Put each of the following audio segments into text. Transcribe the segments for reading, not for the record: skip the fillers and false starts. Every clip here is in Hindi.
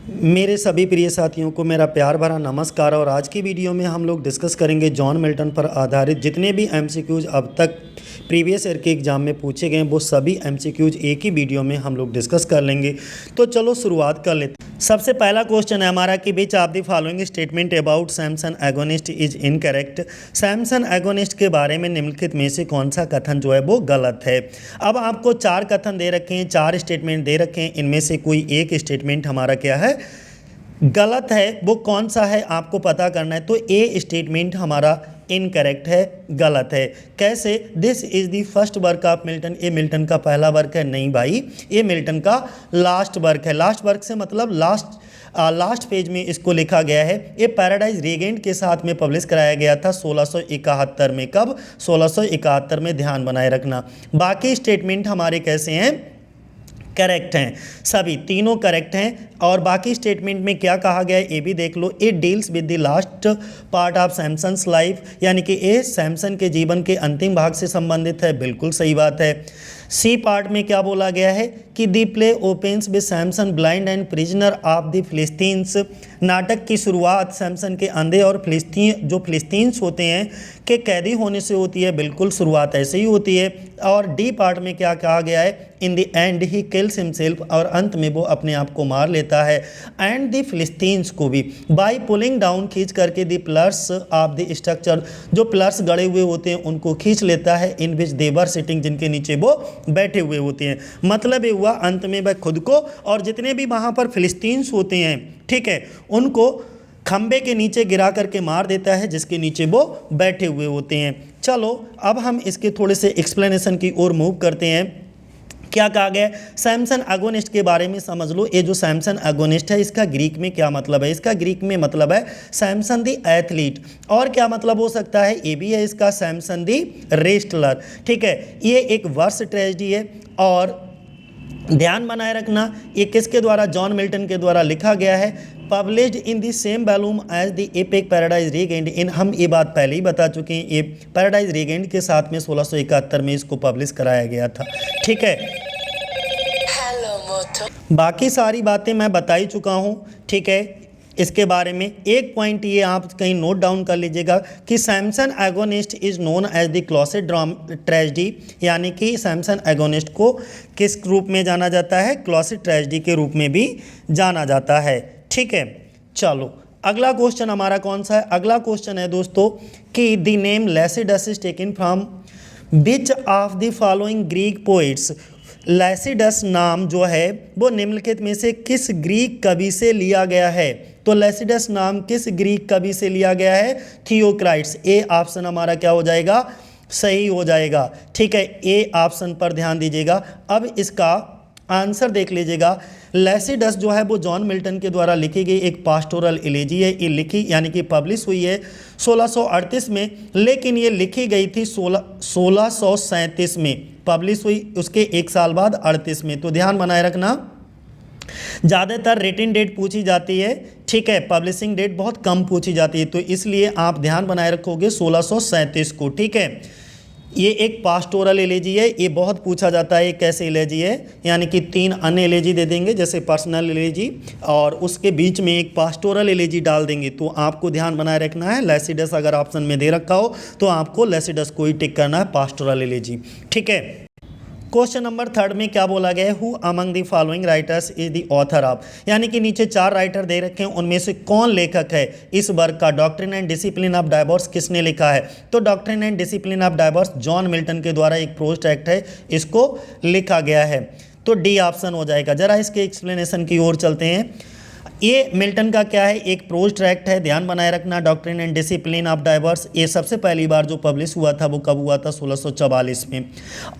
मेरे सभी प्रिय साथियों को मेरा प्यार भरा नमस्कार। और आज की वीडियो में हम लोग डिस्कस करेंगे जॉन मिल्टन पर आधारित जितने भी एमसीक्यूज अब तक प्रीवियस ईयर के एग्ज़ाम में पूछे गए हैं, वो सभी एमसीक्यूज एक ही वीडियो में हम लोग डिस्कस कर लेंगे। तो चलो शुरुआत कर लेते हैं। सबसे पहला क्वेश्चन है हमारा कि which of the following statement about Samson agonist is incorrect. Samson Agonistes के बारे में निम्नलिखित में से कौन सा कथन जो है वो गलत है। अब आपको चार कथन दे रखे हैं, चार स्टेटमेंट दे रखे हैं, इनमें से कोई एक स्टेटमेंट हमारा क्या है, गलत है। वो कौन सा है आपको पता करना है। तो ए स्टेटमेंट हमारा इनकरेक्ट है, गलत है। कैसे? This is the first work of Milton. ये मिल्टन का पहला वर्क है? नहीं भाई, ये मिल्टन का लास्ट वर्क है। लास्ट वर्क से मतलब लास्ट पेज में इसको लिखा गया है। ये पैराडाइज रेगेंट के साथ में पब्लिश कराया गया था 1671 में। कब? 1671 में, ध्यान बनाए रखना। बाकी स्टेटमेंट हमारे कैसे हैं? करेक्ट हैं, सभी तीनों करेक्ट हैं। और बाकी स्टेटमेंट में क्या कहा गया है ये भी देख लो। It deals with the last part of Samson's life, यानी कि ये सैमसन के जीवन के अंतिम भाग से संबंधित है। बिल्कुल सही बात है। सी पार्ट में क्या बोला गया है कि the play opens with Samson blind and prisoner of the Philistines. नाटक की शुरुआत सैमसन के अंधे और फिलिस्तीन्स होते हैं के कैदी होने से होती है। बिल्कुल शुरुआत ऐसे ही होती है। और डी पार्ट में क्या कहा गया है? In the and he kills himself, और अंत में वो अपने आप को मार लेता है। एंड द फिलिस्तीन्स को भी बाय पुलिंग डाउन, खींच करके the pillars of the structure, जो पिलर्स गड़े हुए होते हैं उनको खींच लेता है। इन विच दे वर सिटिंग, जिनके नीचे वो बैठे हुए होते हैं। मतलब ये हुआ अंत में वह खुद को और जितने भी वहाँ पर फिलिस्तीन्स होते हैं, ठीक है, उनको खंबे के नीचे गिरा करके मार देता है जिसके नीचे वो बैठे हुए होते हैं। चलो अब हम इसके थोड़े से एक्सप्लेनेशन की ओर मूव करते हैं। क्या कहा गया? सैमसन एगोनिस्ट के बारे में समझ लो। ये जो सैमसन एगोनिस्ट है इसका ग्रीक में क्या मतलब है? इसका ग्रीक में मतलब है सैमसन दी एथलीट। और क्या मतलब हो सकता है? ये भी है इसका सैमसन दी रेस्टलर। ठीक है, ये एक वर्स ट्रेजेडी है। और ध्यान बनाए रखना ये किसके द्वारा? जॉन मिल्टन के द्वारा लिखा गया है। Published in the same volume as the epic Paradise Regained. इन हम ये बात पहले ही बता चुके हैं। ये पैराडाइज रेगेंट के साथ में 1671 में इसको पब्लिश कराया गया था। ठीक है, बाकी सारी बातें मैं बता ही चुका हूँ। ठीक है, इसके बारे में एक पॉइंट ये आप कहीं नोट डाउन कर लीजिएगा कि Samson agonist is known as the closet tragedy, यानी कि सैमसन एगोनिस्ट को किस रूप में जाना जाता है? क्लोसेट ट्रेजेडी के रूप में भी जाना जाता है। ठीक है, चलो अगला क्वेश्चन हमारा कौन सा है? अगला क्वेश्चन है दोस्तों कि the name Lycidas is taken from which of the following Greek poets. Lycidas नाम जो है वो निम्नलिखित में से किस ग्रीक कवि से लिया गया है? तो लैसिडस नाम किस ग्रीक कवि से लिया गया है? थियोक्राइट्स। ए ऑप्शन हमारा क्या हो जाएगा? सही हो जाएगा। ठीक है, ए ऑप्शन पर ध्यान दीजिएगा। अब इसका आंसर देख लीजिएगा। लैसिडस जो है वो जॉन मिल्टन के द्वारा लिखी गई एक पास्टोरल एलेजी है। ये लिखी यानी कि पब्लिश हुई है 1638 में, लेकिन ये लिखी गई थी 1637 में। पब्लिश हुई उसके एक साल बाद 38 में। तो ध्यान बनाए रखना, ज़्यादातर रिटन डेट पूछी जाती है। ठीक है, पब्लिशिंग डेट बहुत कम पूछी जाती है, तो इसलिए आप ध्यान बनाए रखोगे 1637 को। ठीक है, ये एक पास्टोरल एलेजी है। ये बहुत पूछा जाता है ये कैसे एलेजी है, यानी कि 3 अन्य एलेजी दे देंगे जैसे पर्सनल एलेजी, और उसके बीच में एक पास्टोरल एलेजी डाल देंगे। तो आपको ध्यान बनाए रखना है, लैसिडस अगर ऑप्शन में दे रखा हो तो आपको लैसिडस को ही टिक करना है, पास्टोरल एलेजी। ठीक है, क्वेश्चन नंबर 3 में क्या बोला गया है? Who among the following writers is the author of, यानी कि नीचे 4 राइटर दे रखे हैं, उनमें से कौन लेखक है इस वर्क का? Doctrine and discipline of divorce किसने लिखा है? तो doctrine and discipline of divorce John Milton के द्वारा एक प्रोस्ट एक्ट है, इसको लिखा गया है। तो डी ऑप्शन हो जाएगा। जरा इसके एक्सप्लेनेशन की ओर चलते हैं। ये मिल्टन का क्या है? एक प्रोज ट्रैक्ट है। ध्यान बनाए रखना, doctrine and discipline of diverse. ये सबसे पहली बार जो पब्लिश हुआ था वो कब हुआ था? 1644 में।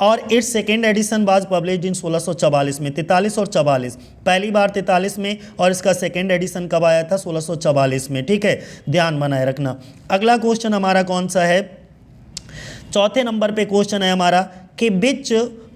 और it's second edition was published in 1644 में। 43 और 44, पहली बार 43 में और इसका सेकेंड एडिशन कब आया था? 1644 में। ठीक है, ध्यान बनाए रखना। अगला क्वेश्चन हमारा कौन सा है? चौथे नंबर पे क्वेश्चन है हमारा कि विच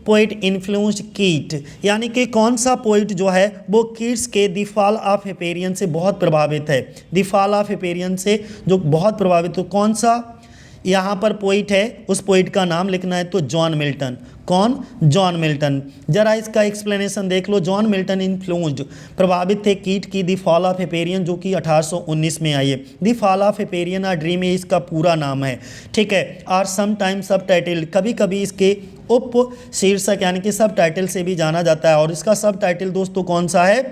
पोइट इन्फ्लुएंस्ड कीट, यानी कि कौन सा पोइट जो है वो कीट्स के द फॉल ऑफ हिपेरियन से बहुत प्रभावित है। द फॉल ऑफ हिपेरियन से जो बहुत प्रभावित, तो कौन सा यहाँ पर पोइट है, उस पोइट का नाम लिखना है, तो जॉन मिल्टन। कौन? John Milton. जरा इसका एक्सप्लेनेशन देख लो। जॉन मिल्टन इन्फ्लुएंस्ड, प्रभावित थे कीट की द फॉल ऑफ हिपेरियन, जो कि 1819 में आई है। The fall of Hyperion a dream, ये इसका पूरा नाम है, ठीक है। और समटाइम सब टाइटल, कभी कभी इसके उप शीर्षक यानी कि सब टाइटल से भी जाना जाता है। और इसका सब टाइटल दोस्तों कौन सा है?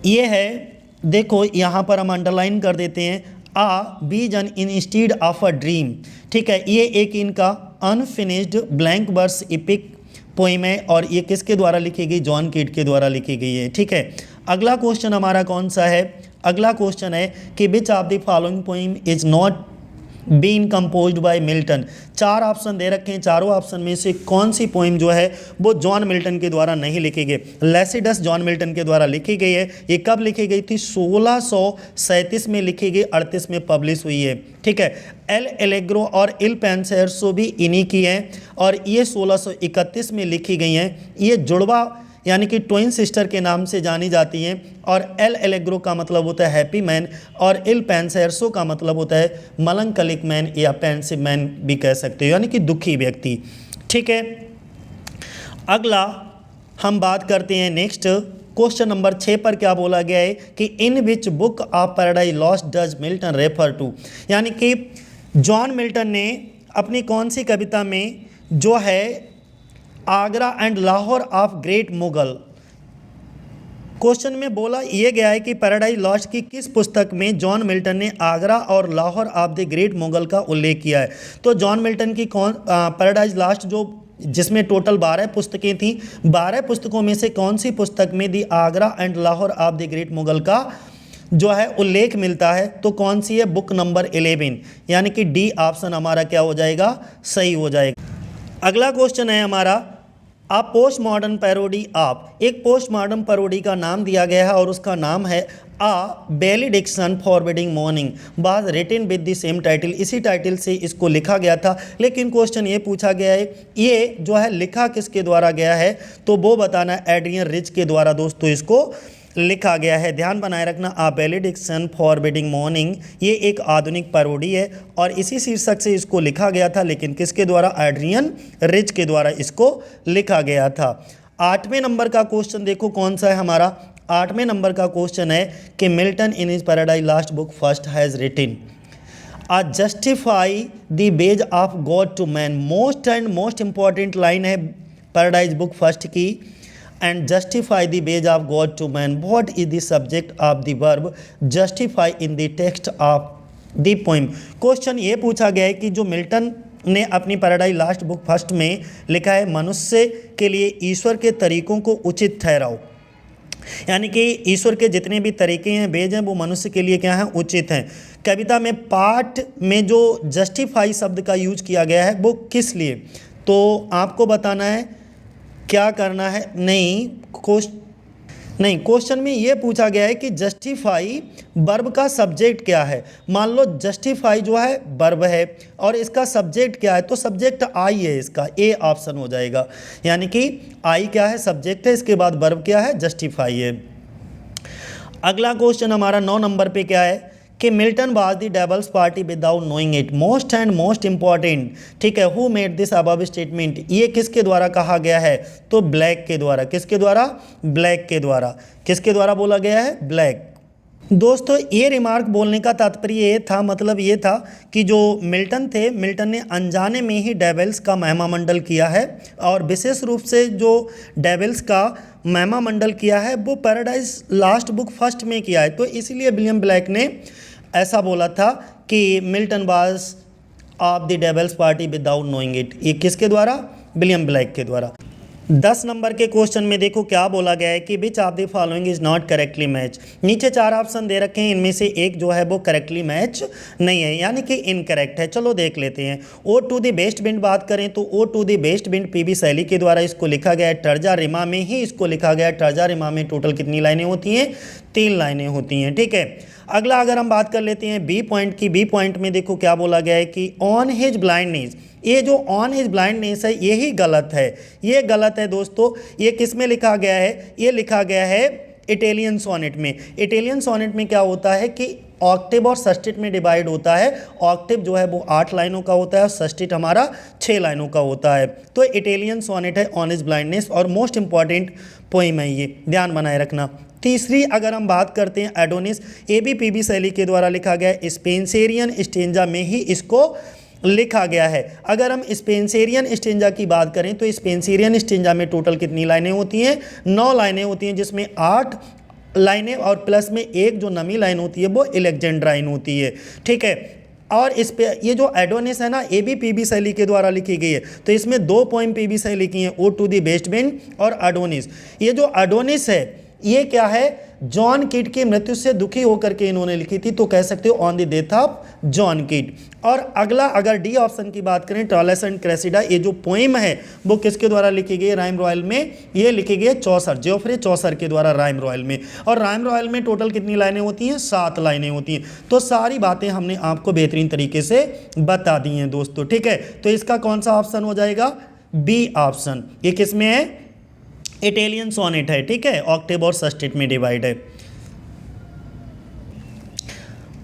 ये है, देखो यहाँ पर हम अंडरलाइन कर देते हैं, a vision instead of a dream, ठीक है। ये एक इनका unfinished blank verse epic poem है और ये किसके द्वारा लिखी गई? जॉन कीट के द्वारा लिखी गई है, ठीक है। अगला क्वेश्चन हमारा कौन सा है? अगला क्वेश्चन है कि which of the following poem is not been composed by Milton. 4 option दे रखे हैं, चारों ऑप्शन में से कौन सी पोइम जो है वो जॉन मिल्टन के द्वारा नहीं लिखी गई? लैसिडस जॉन मिल्टन के द्वारा लिखी गई है। ये कब लिखी गई थी? 1637 में लिखी गई, 38 में पब्लिश हुई है, ठीक है। एल एलेग्रो और इल पेंसेरसो भी इन्हीं की हैं और ये 1631 में लिखी गई हैं। ये जुड़वा यानी कि ट्विन सिस्टर के नाम से जानी जाती हैं। और एल एलेग्रो का मतलब होता है हैप्पी मैन और इल पेंसेरसो का मतलब होता है मलंकलिक मैन या पेंसिव मैन भी कह सकते हो, यानी कि दुखी व्यक्ति, ठीक है। अगला हम बात करते हैं नेक्स्ट क्वेश्चन नंबर 6 पर। क्या बोला गया है कि in which book of Paradise Lost does Milton refer to, यानी कि जॉन मिल्टन ने अपनी कौन सी कविता में जो है Agra and Lahore of great Mughal, question में बोला यह गया है कि पैराडाइज लॉस्ट की किस पुस्तक में जॉन मिल्टन ने आगरा और Lahore of the great Mughal का उल्लेख किया है? तो जॉन मिल्टन की पैराडाइज लॉस्ट जो जिसमें टोटल 12 पुस्तकें थीं, 12 पुस्तकों में से कौन सी पुस्तक में the Agra and Lahore of the great Mughal का जो है उल्लेख मिलता है? तो कौन सी है? बुक नंबर 11, यानी कि डी ऑप्शन हमारा क्या हो जाएगा? सही हो जाएगा। अगला क्वेश्चन है हमारा a post modern parody of, एक पोस्ट मॉडर्न पैरोडी का नाम दिया गया है और उसका नाम है a valediction forbidding mourning was written with the same title. इसी टाइटल से इसको लिखा गया था, लेकिन क्वेश्चन ये पूछा गया है ये जो है लिखा किसके द्वारा गया है? तो वो बताना एड्रियन रिच के द्वारा दोस्तों इसको लिखा गया है। ध्यान बनाए रखना, आ बेलिडिक्शन फॉरबिडिंग मॉर्निंग ये एक आधुनिक पैरोडी है और इसी शीर्षक से इसको लिखा गया था, लेकिन किसके द्वारा? एड्रियन रिच के द्वारा इसको लिखा गया था। 8वें नंबर का क्वेश्चन देखो कौन सा है हमारा? 8वें नंबर का क्वेश्चन है कि Milton in his Paradise Lost book first has written a justify the ways of God to man. Most and most important line है पैराडाइज बुक फर्स्ट की, and justify the ways of God to man. What is the subject of the verb justify in the text of the poem? Question ये पूछा गया है कि जो मिल्टन ने अपनी पैराडाइज लॉस्ट बुक फर्स्ट में लिखा है मनुष्य के लिए ईश्वर के तरीकों को उचित ठहराओ, यानी कि ईश्वर के जितने भी तरीके हैं वेज हैं वो मनुष्य के लिए क्या हैं? उचित हैं। कविता में पार्ट में जो जस्टिफाई शब्द का यूज किया गया है वो किस लिए? तो आपको बताना है क्या करना है। क्वेश्चन में ये पूछा गया है कि जस्टिफाई वर्ब का सब्जेक्ट क्या है। मान लो जस्टिफाई जो है वर्ब है और इसका सब्जेक्ट क्या है? तो सब्जेक्ट आई है, इसका ए ऑप्शन हो जाएगा, यानी कि आई क्या है? सब्जेक्ट है, इसके बाद वर्ब क्या है? जस्टिफाई है। अगला क्वेश्चन हमारा 9 नंबर पे क्या है कि Milton was the dwells party without knowing it. Most and most important, ठीक है। Who made this above statement, ये किसके द्वारा कहा गया है? तो ब्लैक के द्वारा। किसके द्वारा? ब्लैक के द्वारा। किसके द्वारा बोला गया है? ब्लैक। दोस्तों ये रिमार्क बोलने का तात्पर्य ये था, मतलब ये था कि जो मिल्टन थे, मिल्टन ने अनजाने में ही डेविल्स का महिमा मंडल किया है और विशेष रूप से जो डेविल्स का महिमा मंडल किया है वो पैराडाइज लास्ट बुक फर्स्ट में किया है। तो इसीलिए विलियम ब्लैक ने ऐसा बोला था कि Milton was of the devil's party without knowing it. ये किसके द्वारा? विलियम ब्लैक के द्वारा। 10 नंबर के क्वेश्चन में देखो क्या बोला गया है कि which of the following is not correctly match. नीचे 4 ऑप्शन दे रखे हैं, इनमें से एक जो है वो करेक्टली मैच नहीं है, यानी कि इनकरेक्ट है। चलो देख लेते हैं। Ode to the west wind बात करें तो ode to the west wind PB Shelley के द्वारा इसको लिखा गया है। टर्जा रिमा में ही इसको लिखा गया है। टर्जा रिमा में टोटल कितनी लाइनें होती हैं? 3 लाइनें होती हैं, ठीक है। अगला अगर हम बात कर लेते हैं बी पॉइंट की, बी पॉइंट में देखो क्या बोला गया है कि ऑन हिज ब्लाइंडनेस, ये जो ऑन हिज ब्लाइंडनेस है यही गलत है, ये गलत है दोस्तों। ये किस में लिखा गया है? ये लिखा गया है इटालियन सोनेट में। इटालियन सोनेट में क्या होता है कि ऑक्टेव और सस्टेट में डिवाइड होता है। ऑक्टेव जो है वो 8 लाइनों का होता है और सस्टेट हमारा 6 लाइनों का होता है। तो इटालियन सोनेट है ऑन हिज ब्लाइंडनेस और मोस्ट इंपॉर्टेंट पोइम है ये, ध्यान बनाए रखना। तीसरी अगर हम बात करते हैं एडोनिस, एबीपीबी शैली के द्वारा लिखा गया, स्पेंसेरियन स्टेंजा में ही इसको लिखा गया है। अगर हम स्पेंसेरियन स्टेंजा की बात करें तो स्पेंसेरियन स्टेंजा में टोटल कितनी लाइनें होती हैं? 9 लाइनें होती हैं, जिसमें 8 लाइनें और प्लस में एक जो नमी लाइन होती है वो एलेक्जेंड्राइन होती है, ठीक है। और इस पे ये जो एडोनिस है ना, एबीपीबी शैली के द्वारा लिखी गई है, तो इसमें 2 पोइम पीबी शैली लिखी हैं, ओ टू द बेस्ट बेन और एडोनिस। ये जो एडोनिस है ये क्या है? जॉन किड की मृत्यु से दुखी होकर के इन्होंने लिखी थी, तो कह सकते हो on the death of John kid. और अगला अगर डी ऑप्शन की बात करें, टॉलेस एंड क्रेसिडा, ये जो पोइम है वो किसके द्वारा लिखी गई है? राइम रॉयल में ये लिखी गई है चौसर, जोफ्रे चौसर के द्वारा राइम रॉयल में। और राइम रॉयल में टोटल कितनी लाइनें होती हैं? 7 लाइनें होती हैं। तो सारी बातें हमने आपको बेहतरीन तरीके से बता दी हैं दोस्तों, ठीक है। तो इसका कौन सा ऑप्शन हो जाएगा? B option. ये किस में है? इटालियन सोनेट है, ठीक है, ऑक्टेव और सस्टेट में डिवाइड है।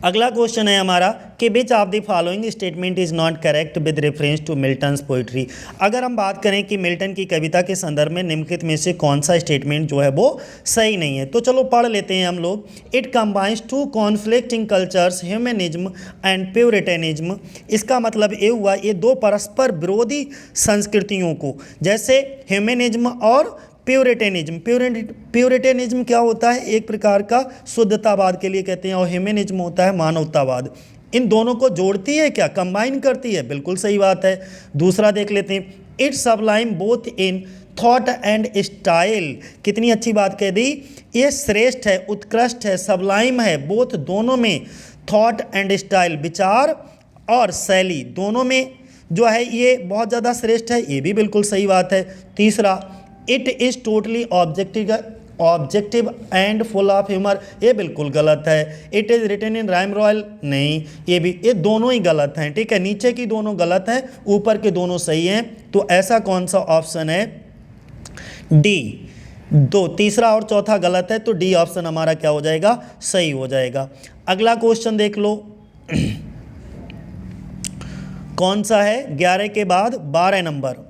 अगला क्वेश्चन है हमारा कि which of the following statement is not correct with reference to Milton's poetry. अगर हम बात करें कि मिल्टन की कविता के संदर्भ में निम्नलिखित में से कौन सा स्टेटमेंट जो है वो सही नहीं है, तो चलो पढ़ लेते हैं हम लोग। It combines two conflicting cultures, humanism and puritanism. इसका मतलब ये हुआ ये 2 परस्पर विरोधी संस्कृतियों को, जैसे ह्यूमनिज्म और प्यूरिटेनिज्म। प्यूरिटेनिज्म क्या होता है? एक प्रकार का शुद्धतावाद के लिए कहते हैं, और ह्यूमनिज्म होता है मानवतावाद। इन दोनों को जोड़ती है क्या? कंबाइन करती है, बिल्कुल सही बात है। दूसरा देख लेते हैं, it Sublime both in thought and style. कितनी अच्छी बात कह दी, ये श्रेष्ठ है, उत्कृष्ट है, सबलाइम है, बोथ दोनों में, थॉट एंड स्टाइल विचार और शैली दोनों में जो है ये बहुत ज़्यादा श्रेष्ठ है, ये भी बिल्कुल सही बात है। तीसरा, it is totally objective and full of humour, ये बिल्कुल गलत है। It is written in rhyme royal, नहीं, ये दोनों ही गलत हैं, ठीक है। नीचे की दोनों गलत हैं, ऊपर के दोनों सही हैं। तो ऐसा कौन सा ऑप्शन है? डी। 2, तीसरा और चौथा गलत है, तो डी ऑप्शन हमारा क्या हो जाएगा? सही हो जाएगा। अगला क्वेश्चन देख लो कौन सा है? 11 के बाद 12 नंबर।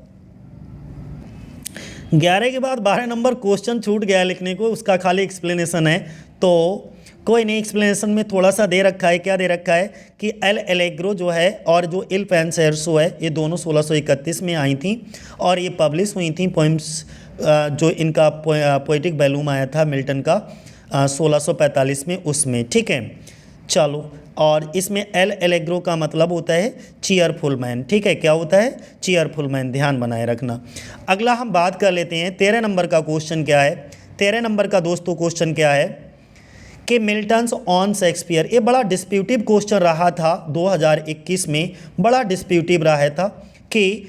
11 के बाद 12 नंबर क्वेश्चन छूट गया लिखने को, उसका खाली एक्सप्लेनेशन है, तो कोई नहीं, एक्सप्लेनेशन में थोड़ा सा दे रखा है। क्या दे रखा है कि एल एलेग्रो जो है और जो इल पेंसेरसो है, ये दोनों 1631 में आई थी और ये पब्लिश हुई थी पोइम्स। जो इनका पोएटिक वैल्यूम आया था मिल्टन का 1645 में, उसमें, ठीक है। चलो, और इसमें एल एलेग्रो का मतलब होता है चीयरफुल मैन, ठीक है। क्या होता है? चीयरफुल मैन, ध्यान बनाए रखना। अगला हम बात कर लेते हैं 13 नंबर का क्वेश्चन क्या है। 13 नंबर का दोस्तों क्वेश्चन क्या है कि मिल्टन्स ऑन शेक्सपियर। ये बड़ा डिस्प्यूटिव क्वेश्चन रहा था 2021 में, बड़ा डिस्प्यूटिव रहा था कि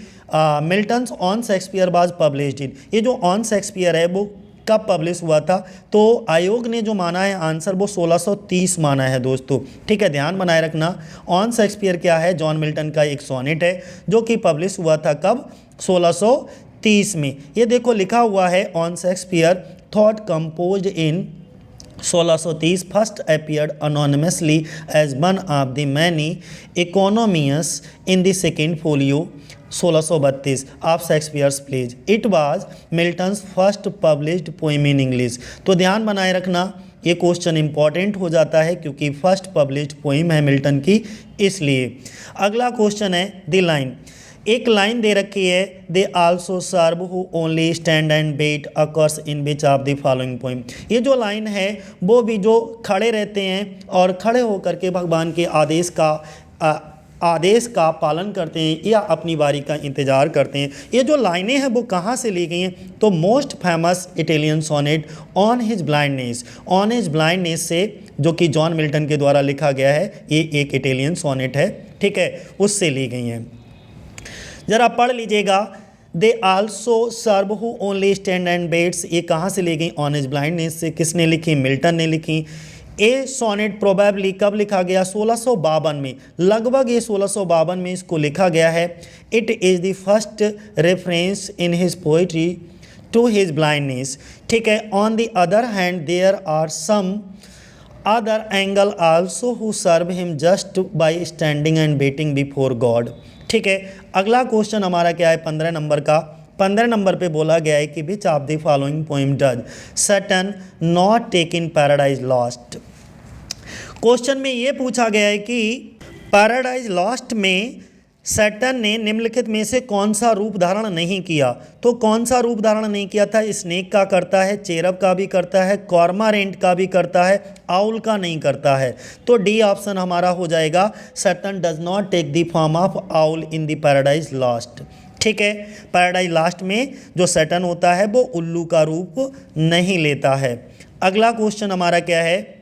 Milton's on Shakespeare was published in. ये जो ऑन शेक्सपियर है वो कब पब्लिश हुआ था? तो आयोग ने जो माना है आंसर वो 1630 माना है दोस्तों, ठीक है, ध्यान बनाए रखना। ऑन शेक्सपियर क्या है? जॉन मिल्टन का एक सोनेट है जो कि पब्लिश हुआ था कब? 1630 में। ये देखो लिखा हुआ है, on Shakespeare thought composed in 1630 first appeared anonymously as one of the many economists in the second folio 1632 of Shakespeare's plays. It was Milton's first published poem in English. तो ध्यान बनाए रखना, ये क्वेश्चन इंपॉर्टेंट हो जाता है क्योंकि फर्स्ट पब्लिश्ड पोइम है मिल्टन की, इसलिए। अगला क्वेश्चन है द लाइन। एक लाइन दे रखी है, they also serve who only stand and wait occurs in which of the following poem. ये जो लाइन है वो भी जो खड़े रहते हैं और खड़े होकर के भगवान के आदेश का पालन करते हैं या अपनी बारी का इंतज़ार करते हैं। ये जो लाइनें हैं वो कहाँ से ली गई हैं? तो most famous Italian sonnet on his blindness, on his blindness से, जो कि जॉन मिल्टन के द्वारा लिखा गया है, ये एक इटालियन सोनेट है, ठीक है, उससे ली गई हैं। ज़रा पढ़ लीजिएगा, they also serve who only stand and waits, ये कहाँ से ली गई? ऑन हिज ब्लाइंडनेस से। किसने लिखी? मिल्टन ने लिखी। ए सोनेट प्रोबेबली कब लिखा गया? 1652 में, लगभग ये 1652 में इसको लिखा गया है। It is the first reference in his poetry to his blindness, ठीक है। On the other hand there are some other angel also who serve him just by standing and waiting before God. ठीक है, अगला क्वेश्चन हमारा क्या है 15 नंबर का। 15 नंबर पे बोला गया है कि which of the following poem does Saturn not take in Paradise Lost. Question में ये पूछा गया है कि पैराडाइज लॉस्ट में सैटर्न ने निम्नलिखित में से कौन सा रूप धारण नहीं किया। तो कौन सा रूप धारण नहीं किया था? स्नेक का करता है, चेरब का भी करता है, कॉर्मारेंट का भी करता है, आउल का नहीं करता है। तो डी ऑप्शन हमारा हो जाएगा, Saturn does not take the form of owl in the Paradise Lost. ठीक है, पैराडाइज लास्ट में जो सैटर्न होता है वो उल्लू का रूप नहीं लेता है। अगला क्वेश्चन हमारा क्या है?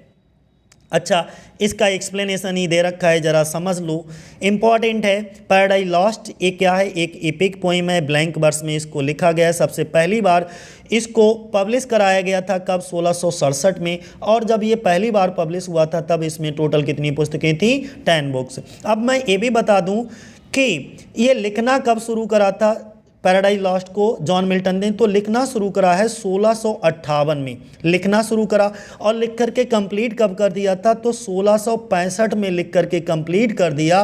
अच्छा, इसका एक्सप्लेनेशन ही दे रखा है, ज़रा समझ लो, इम्पॉर्टेंट है। पैराडाइज लॉस्ट ये क्या है? एक एपिक पोइम है, ब्लैंक वर्स में इसको लिखा गया है। सबसे पहली बार इसको पब्लिश कराया गया था कब? 1667 में। और जब ये पहली बार पब्लिश हुआ था तब इसमें टोटल कितनी पुस्तकें थी? 10 बुक्स। अब मैं ये भी बता दूं कि ये लिखना कब शुरू करा था पैराडाइज लॉस्ट को जॉन मिल्टन ने? तो लिखना शुरू करा है 1658 में लिखना शुरू करा, और लिख करके कंप्लीट कब कर दिया था? तो 1665 में लिख करके कंप्लीट कर दिया,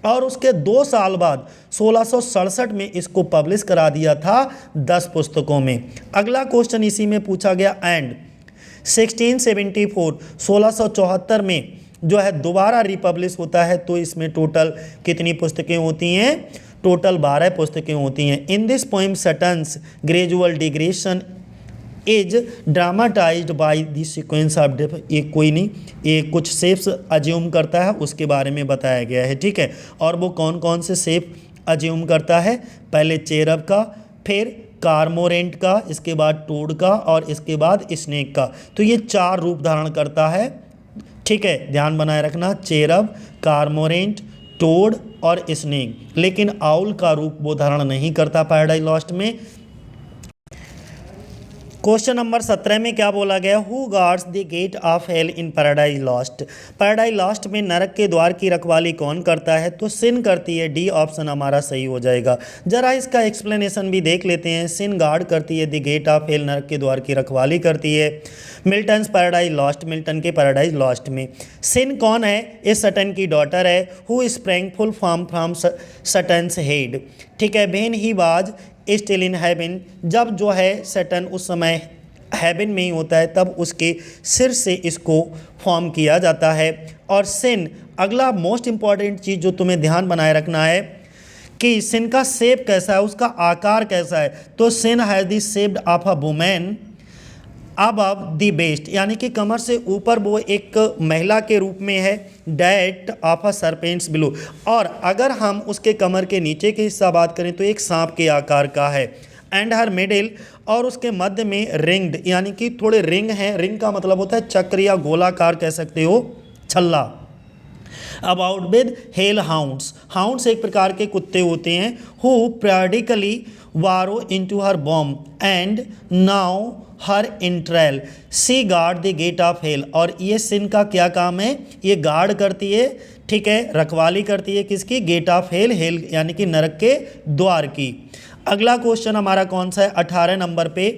और उसके 2 साल बाद 1667 में इसको पब्लिश करा दिया था 10 पुस्तकों में। अगला क्वेश्चन इसी में पूछा गया, एंड 1674 1674 में जो है दोबारा रिपब्लिश होता है, तो इसमें टोटल कितनी पुस्तकें होती हैं? टोटल 12 पुस्तकें होती हैं। In this poem Saturn's gradual digression is dramatized by the sequence of death. ये कोई नहीं, ये कुछ शेप्स अज्यूम करता है, उसके बारे में बताया गया है। ठीक है, और वो कौन कौन से शेप अज्यूम करता है? पहले चेरब का, फिर कार्मोरेंट का, इसके बाद टोड का, और इसके बाद स्नेक का। तो ये 4 रूप धारण करता है। ठीक है, ध्यान बनाए रखना, चेरब, कार्मोरेंट, टोड और स्नेक। लेकिन आउल का रूप वो धारण नहीं करता पैराडाइज लॉस्ट में। क्वेश्चन नंबर 17 में क्या बोला गया? Who guards the gate of hell in Paradise Lost. Paradise Lost में नरक के द्वार की रखवाली कौन करता है? तो सिन करती है। डी ऑप्शन हमारा सही हो जाएगा। जरा इसका एक्सप्लेनेशन भी देख लेते हैं। सिन गार्ड करती है द गेट ऑफ हेल, नरक के द्वार की रखवाली करती है। मिल्टन्स पैराडाइज लॉस्ट, मिल्टन के पैराडाइज लॉस्ट में सिन कौन है? ये सटन की डॉटर है। Who sprang full form from Satan's head. ठीक है, when he was still in heaven, जब जो है सैटर्न उस समय हेवन में ही होता है तब उसके सिर से इसको फॉर्म किया जाता है। और सिन, अगला मोस्ट इंपॉर्टेंट चीज़ जो तुम्हें ध्यान बनाए रखना है कि सिन का शेप कैसा है, उसका आकार कैसा है। तो sin has the shaped of a women above the best, यानी कि कमर से ऊपर वो एक महिला के रूप में है। That of a serpents below, और अगर हम उसके कमर के नीचे की हिस्सा बात करें तो एक सांप के आकार का है। एंड हर मिडिल, और उसके मध्य में रिंग्ड, यानी कि थोड़े रिंग हैं। रिंग का मतलब होता है चक्र या गोलाकार कह सकते हो, छल्ला। About with hell hounds, hounds एक प्रकार के कुत्ते होते हैं। Who periodically burrow into her womb and gnaw her entrail she guard the gate of hell. और ये सिन का क्या काम है? ये गार्ड करती है, ठीक है, रखवाली करती है किसकी? गेट ऑफ हेल, हेल यानी कि नरक के द्वार की। अगला क्वेश्चन हमारा कौन सा है 18 नंबर पे?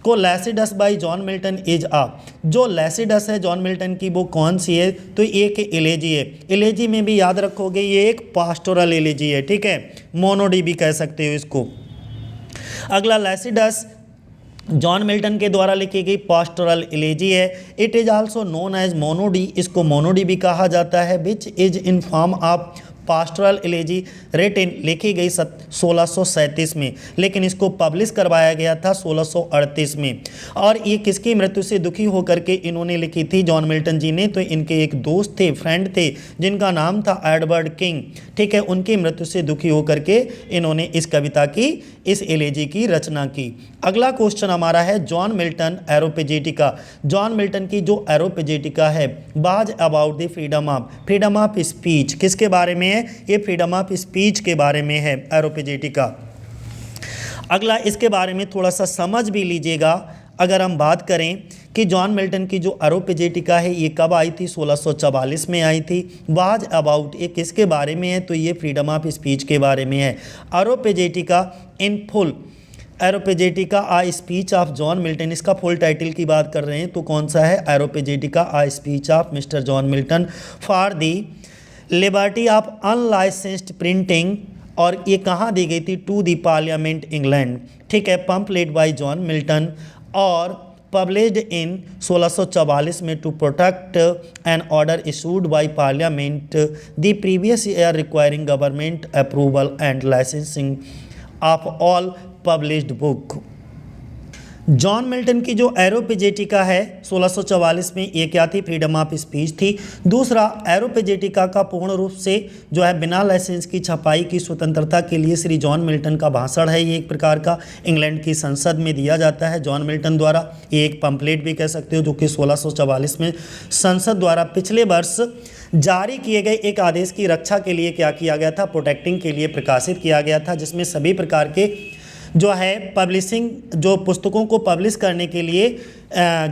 को लैसिडस बाई जॉन मिल्टन इज आ, जो लैसिडस है जॉन मिल्टन की वो कौन सी है? तो एक एलेजी है। एलेजी में भी याद रखोगे ये एक पास्टोरल एलेजी है। ठीक है, मोनोडी भी कह सकते हो इसको। अगला लैसिडस जॉन मिल्टन के द्वारा लिखी गई पास्टोरल एलेजी है। It is also known as monody, इसको मोनोडी भी कहा जाता है। Which is in form of pastoral elegy written, लिखी गई 1637 में, लेकिन इसको पब्लिश करवाया गया था 1638 में। और ये किसकी मृत्यु से दुखी होकर के इन्होंने लिखी थी जॉन मिल्टन जी ने? तो इनके एक दोस्त थे, फ्रेंड थे, जिनका नाम था एडवर्ड किंग। ठीक है, उनकी मृत्यु से दुखी होकर के इन्होंने इस कविता की, इस एलेजी की रचना की। अगला क्वेश्चन हमारा है जॉन मिल्टन एरोपेजेटिका। जॉन मिल्टन की जो एरोपेजेटिका है, बाज about the freedom of speech, किसके बारे में है? ये फ्रीडम ऑफ स्पीच के बारे में है एरोपेजेटिका। अगला इसके बारे में थोड़ा सा समझ भी लीजिएगा। अगर हम बात करें कि जॉन मिल्टन की जो एरोपेजेटिका है ये कब आई थी? 1644 में आई थी। वाज अबाउट, ये किसके बारे में है? तो ये फ्रीडम ऑफ स्पीच के बारे में है। Areopagitica in full Areopagitica a speech of John Milton, इसका फुल टाइटल की बात कर रहे हैं तो कौन सा है? Areopagitica a speech of Mister John Milton for the liberty of unlicensed printing, और ये कहाँ दी गई थी? टू दी पार्लियामेंट इंग्लैंड, ठीक है, पम्पलेट बाय जॉन मिल्टन और पब्लिश्ड इन 1644 में to protect an order issued by parliament the previous year requiring government approval and licensing of all published book. John Milton की जो एरोपेजेटिका है 1644 में, ये क्या थी? फ्रीडम ऑफ स्पीच थी। दूसरा, एरोपेजेटिका का पूर्ण रूप से जो है बिना लाइसेंस की छपाई की स्वतंत्रता के लिए श्री जॉन मिल्टन का भाषण है। ये एक प्रकार का इंग्लैंड की संसद में दिया जाता है जॉन मिल्टन द्वारा। ये एक पंपलेट भी कह सकते हो, जो कि 1644 में संसद द्वारा पिछले वर्ष जारी किए गए एक आदेश की रक्षा के लिए क्या किया गया था? प्रोटेक्टिंग के लिए प्रकाशित किया गया था, जिसमें सभी प्रकार के जो है पब्लिशिंग, जो पुस्तकों को पब्लिश करने के लिए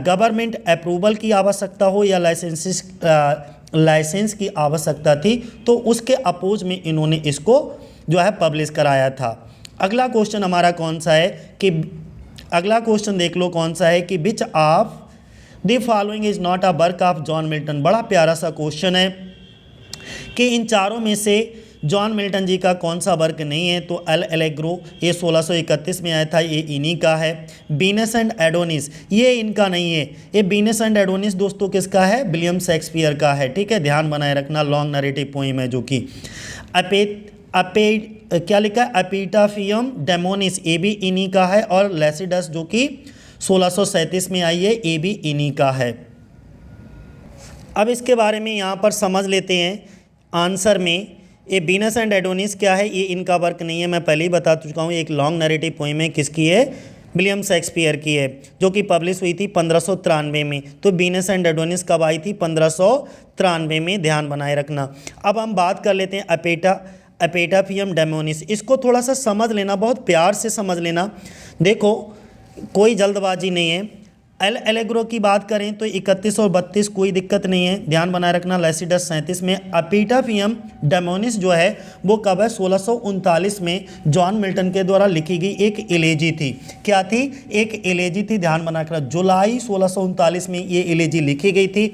गवर्नमेंट अप्रूवल की आवश्यकता हो या लाइसेंस की आवश्यकता थी, तो उसके अपोज में इन्होंने इसको जो है पब्लिश कराया था। अगला क्वेश्चन हमारा कौन सा है कि अगला क्वेश्चन देख लो कौन सा है कि which of the following is not a work of John Milton. बड़ा प्यारा सा क्वेश्चन है कि इन चारों में से जॉन मिल्टन जी का कौन सा वर्क नहीं है? तो एल एलेग्रो, ये 1631 में आया था, ये इन्हीं का है। वीनस एंड एडोनिस, ये इनका नहीं है। ये वीनस एंड एडोनिस दोस्तों किसका है? विलियम शेक्सपियर का है, ठीक है, ध्यान बनाए रखना। लॉन्ग नरेटिव पोइम है जो कि क्या लिखा है? एपिटाफियम डेमोनिस, ये भी इन्हीं का है। और लैसिडस जो कि 1637 में आई है, ये भी इन्हीं का है। अब इसके बारे में यहाँ पर समझ लेते हैं आंसर में। ये वीनस एंड एडोनिस क्या है? ये इनका वर्क नहीं है, मैं पहले ही बता चुका हूँ। एक लॉन्ग नरेटिव पोइम है, किसकी है? विलियम शेक्सपियर की है, जो कि पब्लिश हुई थी 1593 में। तो वीनस एंड एडोनिस कब आई थी? 1593 में, ध्यान बनाए रखना। अब हम बात कर लेते हैं एपिटाफियम डेमोनिस। इसको थोड़ा सा समझ लेना, बहुत प्यार से समझ लेना। देखो, कोई जल्दबाजी नहीं है। एल एलेग्रो की बात करें तो 31 और 32 कोई दिक्कत नहीं है, ध्यान बनाए रखना। लैसिडस 37 में। एपिटाफियम डेमोनिस जो है वो कब है? 1639 में जॉन मिल्टन के द्वारा लिखी गई एक एलेजी थी। क्या थी? एक एलेजी थी, ध्यान बनाए रखना। जुलाई 1639 में ये एलेजी लिखी गई थी।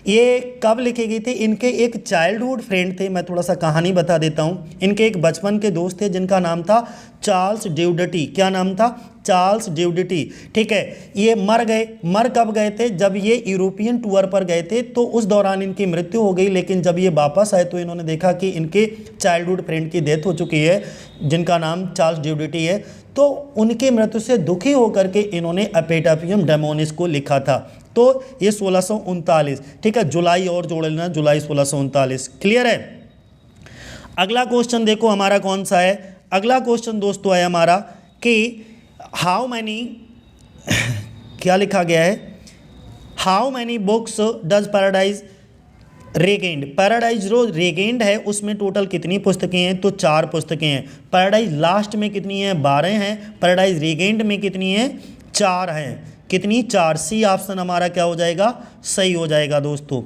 ये कब लिखी गई थी? इनके एक चाइल्डहुड फ्रेंड थे, मैं थोड़ा सा कहानी बता देता हूँ। इनके एक बचपन के दोस्त थे जिनका नाम था चार्ल्स ड्यूडटी। क्या नाम था? चार्ल्स ड्यूडटी, ठीक है। ये मर गए। मर कब गए थे? जब ये यूरोपियन टूर पर गए थे, तो उस दौरान इनकी मृत्यु हो गई। लेकिन जब ये वापस आए तो इन्होंने देखा कि इनके चाइल्डहुड फ्रेंड की डेथ हो चुकी है, जिनका नाम चार्ल्स ड्यूडटी है। तो उनकी मृत्यु से दुखी होकर के इन्होंने एपिटाफियम डेमोनिस को लिखा था। तो ये 1639, ठीक है, जुलाई और जोड़ लेना, जुलाई 1639। क्लियर है? अगला क्वेश्चन देखो हमारा कौन सा है। अगला क्वेश्चन दोस्तों है हमारा कि हाउ मैनी क्या लिखा गया है? How many books does paradise regained. Paradise जो रेगेंड है उसमें टोटल कितनी पुस्तकें हैं? तो 4 पुस्तकें हैं। पैराडाइज लास्ट में कितनी है? 12 हैं। पैराडाइज रेगेंड में कितनी है? 4 हैं। कितनी? 4। सी ऑप्शन हमारा क्या हो जाएगा? सही हो जाएगा दोस्तों।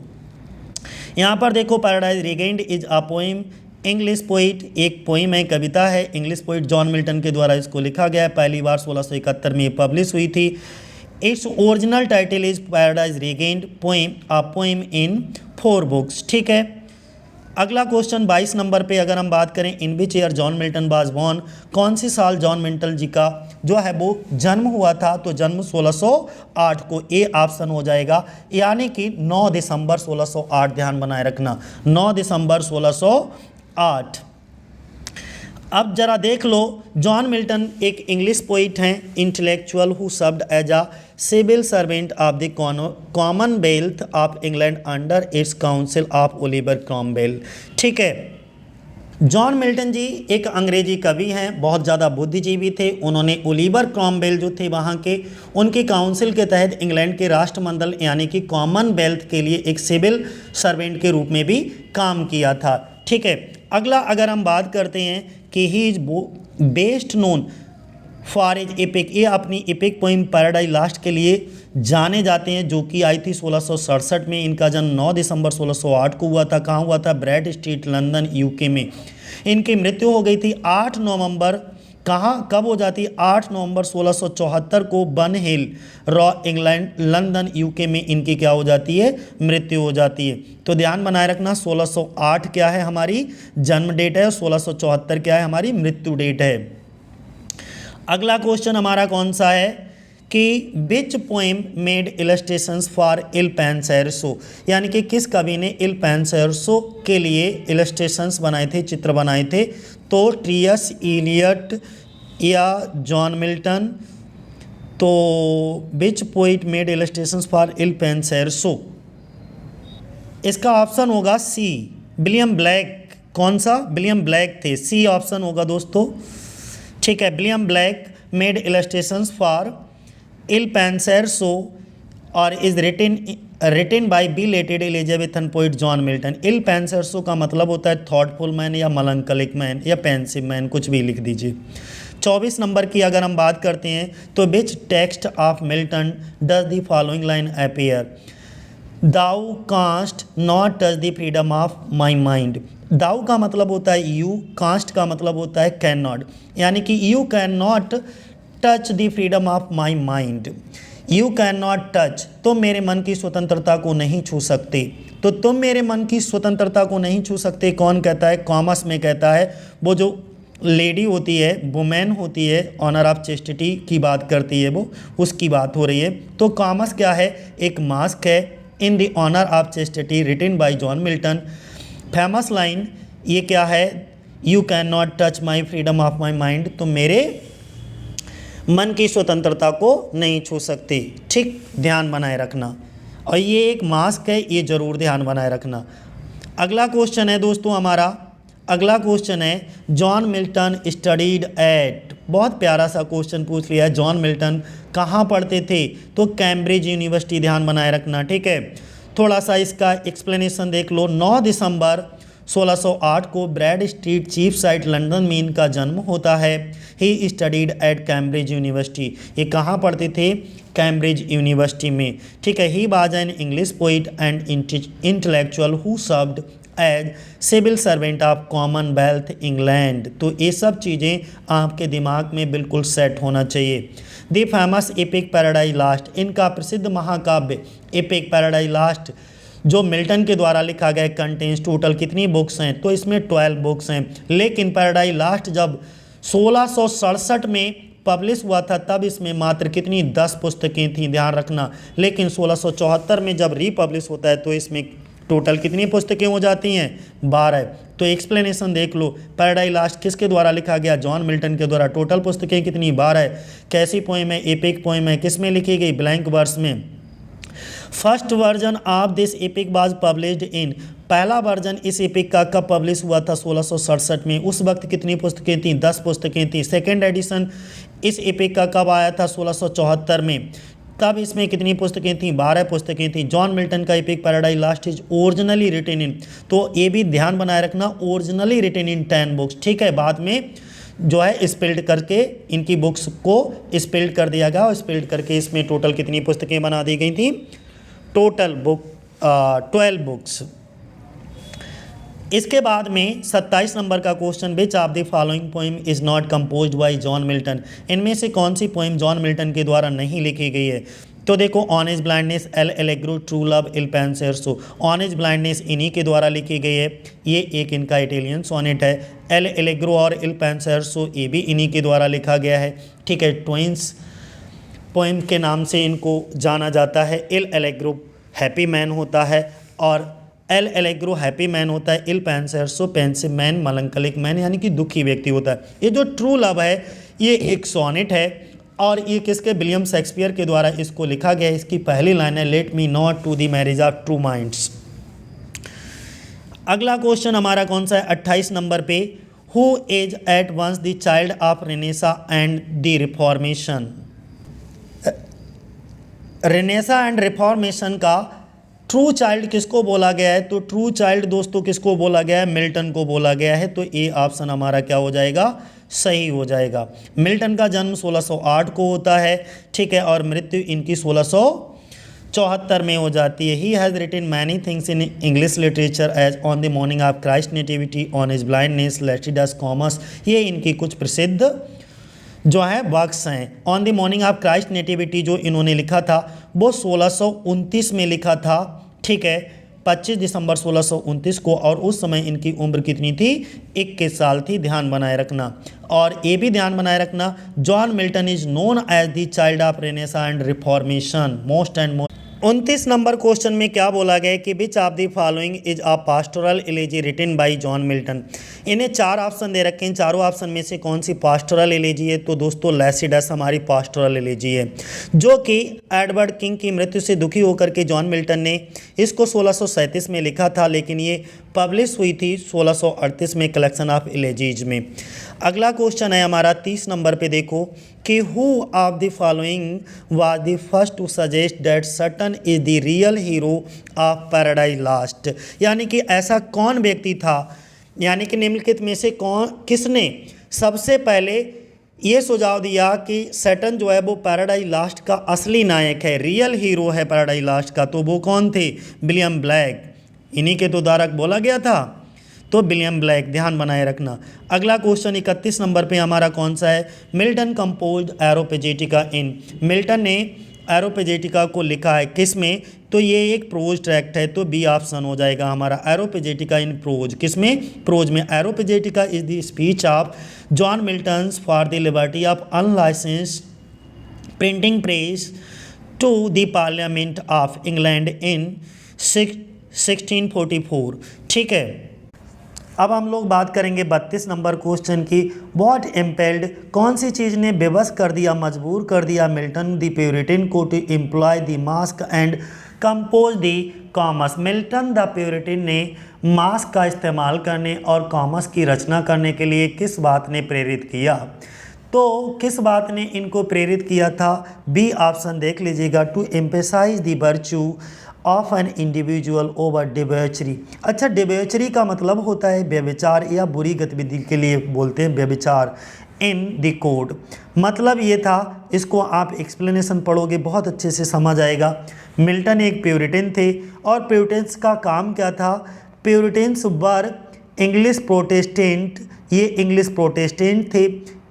यहाँ पर देखो, paradise Regained is a poem English poet, एक पोइम है, कविता है। इंग्लिश पोइट जॉन मिल्टन के द्वारा इसको लिखा गया है। पहली बार 1671 में पब्लिश हुई थी। Its original title is paradise regained poem, a poem in 4 books, ठीक है। अगला क्वेश्चन 22 नंबर पे अगर हम बात करें, in which year John Milton was born, कौन सी साल जॉन मिल्टन जी का जो है वो जन्म हुआ था? तो जन्म 1608 को, ए ऑप्शन हो जाएगा, यानी कि 9 दिसंबर 1608, ध्यान बनाए रखना, 9 दिसंबर 1608। अब जरा देख लो, जॉन मिल्टन एक इंग्लिश पोइट हैं, intellectual who served as a civil servant of the Commonwealth of England under its council of Oliver Cromwell, ठीक है। जॉन मिल्टन जी एक अंग्रेजी कवि हैं, बहुत ज़्यादा बुद्धिजीवी थे। उन्होंने ओलिवर क्रॉमवेल जो थे वहाँ के, उनकी काउंसिल के तहत इंग्लैंड के राष्ट्रमंडल यानी कि कॉमनवेल्थ के लिए एक सिविल सर्वेंट के रूप में भी काम किया था, ठीक है। अगला अगर हम बात करते हैं कि he is best known for as epic, ये अपनी एपिक पोइम पैराडाइज लास्ट के लिए जाने जाते हैं, जो कि आई थी 1667 में। इनका जन्म 9 दिसंबर 1608 को हुआ था। कहाँ हुआ था? ब्रैड स्ट्रीट, लंदन, यूके में। इनकी मृत्यु हो गई थी 8 नवंबर कहाँ कब हो जाती है? 8 नवंबर 1674 को बन हिल, रॉ, इंग्लैंड, लंदन, यूके में इनकी क्या हो जाती है? मृत्यु हो जाती है। तो ध्यान बनाए रखना, 1608 क्या है हमारी जन्म डेट है, 1674 क्या है हमारी मृत्यु डेट है। अगला क्वेश्चन हमारा कौन सा है कि which poem made illustrations for Il Penseroso, यानी कि किस कवि ने इल पेंसेरसो के लिए इलस्ट्रेशंस बनाए थे, चित्र बनाए थे? तो टीएस इलियट या जॉन मिल्टन। तो विच poet made illustrations for Il पेंसेरसो, इसका ऑप्शन होगा सी, विलियम ब्लैक। कौन सा? विलियम ब्लैक थे, सी ऑप्शन होगा दोस्तों। ठीक है, William Blake made illustrations for Il Penseroso और is written by belated Elizabethan poet John Milton. Il Penseroso का मतलब होता है थॉटफुल मैन या मलंकलिक मैन या पेंसिव मैन, कुछ भी लिख दीजिए। 24 नंबर की अगर हम बात करते हैं तो which text of Milton does the following line appear? Thou canst not touch the freedom of my mind. Thou का मतलब होता है यू, कास्ट का मतलब होता है कैन नॉट, यानी कि you can not touch the freedom of my mind. You can not touch, तुम मेरे मन की स्वतंत्रता को नहीं छू सकते। तो तुम मेरे मन की स्वतंत्रता को नहीं छू सकते कौन कहता है? कॉमर्स में कहता है, वो जो लेडी होती है, वुमेन होती है, ऑनर ऑफ चेस्टिटी की बात करती है, वो उसकी बात हो रही है। तो कॉमर्स क्या है? एक मास्क है, in the honour of chastity, written by John Milton. Famous line ये क्या है? You can not touch my freedom of my mind, तुम मेरे मन की स्वतंत्रता को नहीं छू सकते। ठीक, ध्यान बनाए रखना। और ये एक मास्क है, ये जरूर ध्यान बनाए रखना। अगला क्वेश्चन है दोस्तों हमारा, अगला क्वेश्चन है जॉन मिल्टन स्टडीड एट। बहुत प्यारा सा क्वेश्चन पूछ लिया है, जॉन मिल्टन कहाँ पढ़ते थे? तो कैम्ब्रिज यूनिवर्सिटी, ध्यान बनाए रखना। ठीक है, थोड़ा सा इसका एक्सप्लेनेशन देख लो। 9 दिसंबर 1608 को Bread Street Cheapside London में इनका जन्म होता है। He studied at Cambridge University, ये कहाँ पढ़ते थे? कैम्ब्रिज यूनिवर्सिटी में। ठीक है, he was an English poet and intellectual who served as civil servant of Commonwealth England. तो ये सब चीज़ें आपके दिमाग में बिल्कुल सेट होना चाहिए। The famous epic Paradise lost, इनका प्रसिद्ध महाकाव्य एपिक पैराडाइज लॉस्ट जो मिल्टन के द्वारा लिखा गया, कंटेन्स टोटल कितनी बुक्स हैं? तो इसमें 12 बुक्स हैं। लेकिन पैराडाइज लॉस्ट जब 1667 में पब्लिश हुआ था तब इसमें मात्र कितनी 10 पुस्तकें थीं, ध्यान रखना। लेकिन 1674 में जब रीपब्लिश होता है तो इसमें टोटल कितनी पुस्तकें हो जाती हैं? 12। तो एक्सप्लेनेशन देख लो, पैराडाइज लॉस्ट किसके द्वारा लिखा गया? जॉन मिल्टन के द्वारा। टोटल पुस्तकें कितनी? 12। कैसी पोएम है? एपिक पोएम है। किस में लिखी गई? ब्लैंक वर्स में। First version of this epic was published in, पहला वर्जन इस एपिक का कब पब्लिश हुआ था? 1667 में। उस वक्त कितनी पुस्तकें थीं? 10 पुस्तकें थीं। सेकेंड एडिशन इस एपिक का कब आया था? 1674 में। तब इसमें कितनी पुस्तकें थीं? 12 पुस्तकें थीं। जॉन मिल्टन का epic Paradise Lost is originally written in, तो ये भी ध्यान बनाए रखना, ओरिजिनली रिटन इन 10 बुक्स। ठीक है, बाद में जो है स्पेल्ड करके इनकी बुक्स को स्पेल्ड कर दिया गया और स्पेल्ड करके इसमें टोटल कितनी पुस्तकें बना दी गई थी? Total book 12 books. इसके बाद में 27 नंबर का question, which of the following poem is not composed bye John Milton, इनमें से कौन सी पोएम जॉन मिल्टन के द्वारा नहीं लिखी गई है? तो देखो, on his blindness, L'Allegro, true love, Il Penseroso. On his blindness इन्हीं के द्वारा लिखी गई है, ये एक इनका इटालियन सोनेट है। एल एलेग्रो और इल पेंसेरसो ये भी इन्हीं के द्वारा लिखा गया है। ठीक है, ट्विंस पोएम के नाम से इनको जाना जाता है। इल एलेग्रो हैप्पी मैन होता है और एल एलेग्रो हैप्पी मैन होता है। इल पेंसेरसो पेंसिव मैन, मलंकलिक मैन यानी कि दुखी व्यक्ति होता है। ये जो ट्रू लव है ये एक सोनेट है और ये किसके? विलियम शेक्सपियर के द्वारा इसको लिखा गया है। इसकी पहली लाइन है, let me not to the marriage of true minds. अगला क्वेश्चन हमारा कौन सा है? 28 नंबर पे, who is at once the child of Renaissance and the Reformation. Renaissance and Reformation का ट्रू चाइल्ड किसको बोला गया है? तो ट्रू चाइल्ड दोस्तों किसको बोला गया है? मिल्टन को बोला गया है। तो ये ऑप्शन हमारा क्या हो जाएगा? सही हो जाएगा। मिल्टन का जन्म 1608 को होता है। ठीक है, और मृत्यु इनकी 1674 में हो जाती है। He has written many things in English literature as on the morning of Christ nativity, on his blindness, Lycidas, Comus. ये इनकी कुछ प्रसिद्ध जो है वर्क्स हैं। On the morning of Christ nativity जो इन्होंने लिखा था वो 1629 में लिखा था, ठीक है, 25 दिसंबर 1629 को, और उस समय इनकी उम्र कितनी थी, 21 साल थी, ध्यान बनाए रखना। और ये भी ध्यान बनाए रखना, John Milton is known as the child of Renaissance and Reformation. Most and most 29 number question में क्या बोला गया है कि which of the following is a pastoral elegy written by John Milton. इन्हें 4 ऑप्शन दे रखे हैं, चारों ऑप्शन में से कौन सी पास्टोरल एलेजी है, तो दोस्तों लैसिडस हमारी पास्टोरल एलेजी है, जो कि एडवर्ड किंग की मृत्यु से दुखी होकर के जॉन मिल्टन ने इसको 1637 में लिखा था, लेकिन ये पब्लिश हुई थी 1638 में कलेक्शन ऑफ एलेजीज में। अगला क्वेश्चन है हमारा 30 नंबर पे, देखो कि who of the following was the first to suggest that Satan is the real hero of Paradise Lost. यानी कि ऐसा कौन व्यक्ति था, यानी कि निम्नलिखित में से किसने सबसे पहले ये सुझाव दिया कि सैटर्न जो है वो पैराडाइज लॉस्ट का असली नायक है, रियल हीरो है पैराडाइज लॉस्ट का, तो वो कौन थे, विलियम ब्लैक। इन्हीं के तो धारक बोला गया था, तो विलियम ब्लैक, ध्यान बनाए रखना। अगला क्वेश्चन 31 नंबर पे हमारा कौन सा है, मिल्टन कंपोज्ड एरोपेजेटिका इन। मिल्टन ने एरोपेजेटिका को लिखा है किस में, तो ये एक प्रोज ट्रैक्ट है, तो बी ऑप्शन हो जाएगा हमारा, एरोपेजेटिका इन प्रोज। किस में, प्रोज में। Areopagitica is the speech of John Milton for the liberty of unlicensed printing press to the parliament of England in 1644, ठीक है। अब हम लोग बात करेंगे 32 नंबर क्वेश्चन की, व्हाट इम्पेल्ड, कौन सी चीज़ ने बेबस कर दिया, मजबूर कर दिया मिल्टन द प्यूरिटन को to employ the mask and compose the Comus. Milton the Puritan ने मास्क का इस्तेमाल करने और कॉमर्स की रचना करने के लिए किस बात ने प्रेरित किया, तो किस बात ने इनको प्रेरित किया था, बी ऑप्शन देख लीजिएगा, to emphasize the virtue of an individual over debauchery. अच्छा, डिबेचरी का मतलब होता है व्यभिचार या बुरी गतिविधि के लिए बोलते हैं व्यभिचार इन द कोड। मतलब ये था, इसको आप एक्सप्लेनेशन पढ़ोगे बहुत अच्छे से समझ आएगा। मिल्टन एक प्यूरिटन थे और प्यूरिटन्स का काम क्या था, प्यूरिटन्स वर इंग्लिश प्रोटेस्टेंट, ये इंग्लिश प्रोटेस्टेंट थे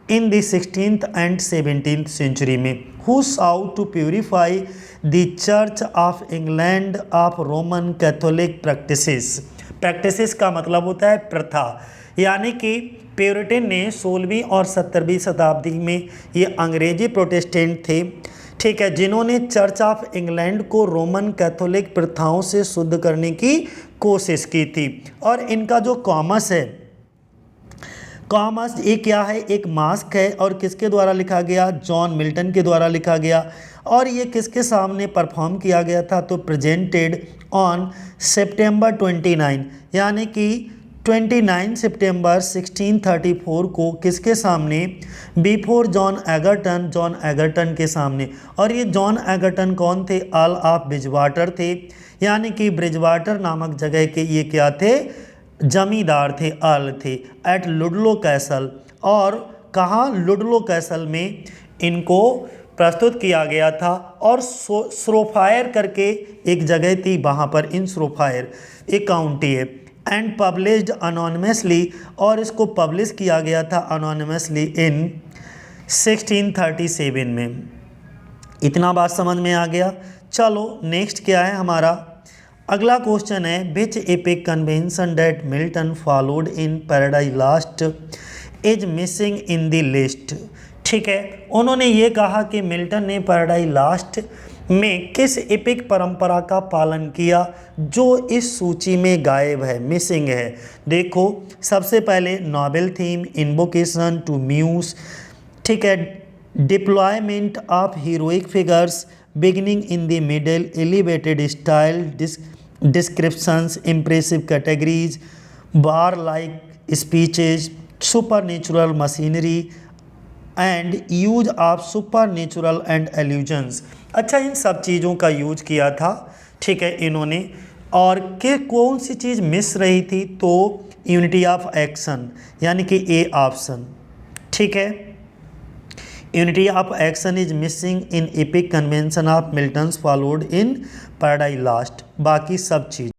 in the 16th and 17th century में, who sought to purify the church of England of Roman Catholic practices का मतलब होता है प्रथा। यानी कि प्यूरिटन ने 16वीं और 17वीं शताब्दी में ये अंग्रेजी प्रोटेस्टेंट थे, ठीक है, जिन्होंने चर्च ऑफ इंग्लैंड को रोमन कैथोलिक प्रथाओं से शुद्ध करने की कोशिश की थी। और इनका जो कॉमर्स है, कॉमर्स ये क्या है, एक मास्क है, और किसके द्वारा लिखा गया, जॉन मिल्टन के द्वारा लिखा गया, और ये किसके सामने परफॉर्म किया गया था, तो प्रेजेंटेड ऑन सितंबर 29, यानी कि 29 सितंबर 1634 को किसके सामने, बिफोर जॉन एगर्टन के सामने। और ये जॉन एगर्टन कौन थे, अर्ल ऑफ ब्रिजवाटर थे, यानी कि ब्रिजवाटर नामक जगह के ये क्या थे, जमींदार थे, अर्ल थे, एट लुडलो कैसल। और कहाँ, लुडलो कैसल में इनको प्रस्तुत किया गया था, और श्रोफायर करके एक जगह थी, वहाँ पर इन श्रोफायर एक काउंटी है, एंड पब्लिश्ड अनोनिमसली, और इसको पब्लिश किया गया था अनोनिमसली इन 1637 में। इतना बात समझ में आ गया। चलो नेक्स्ट क्या है हमारा, अगला क्वेश्चन है, which epic convention that Milton followed in Paradise Lost is missing in the list. ठीक है, उन्होंने ये कहा कि मिल्टन ने पैराडाइज लॉस्ट में किस एपिक परंपरा का पालन किया जो इस सूची में गायब है, मिसिंग है। देखो, सबसे पहले noble theme, invocation to muse, ठीक है, deployment of heroic figures, beginning in the middle, elevated style, descriptions, impressive categories, warlike speeches, supernatural machinery and use of supernatural and allusions. अच्छा, इन सब चीज़ों का यूज किया था, ठीक है, इन्होंने। और कि कौन सी चीज़ मिस रही थी, तो यूनिटी ऑफ एक्शन, यानी कि ए ऑप्शन, ठीक है, unity of action is missing in epic convention of Milton's followed in Paradise lost. बाकी सब चीज़।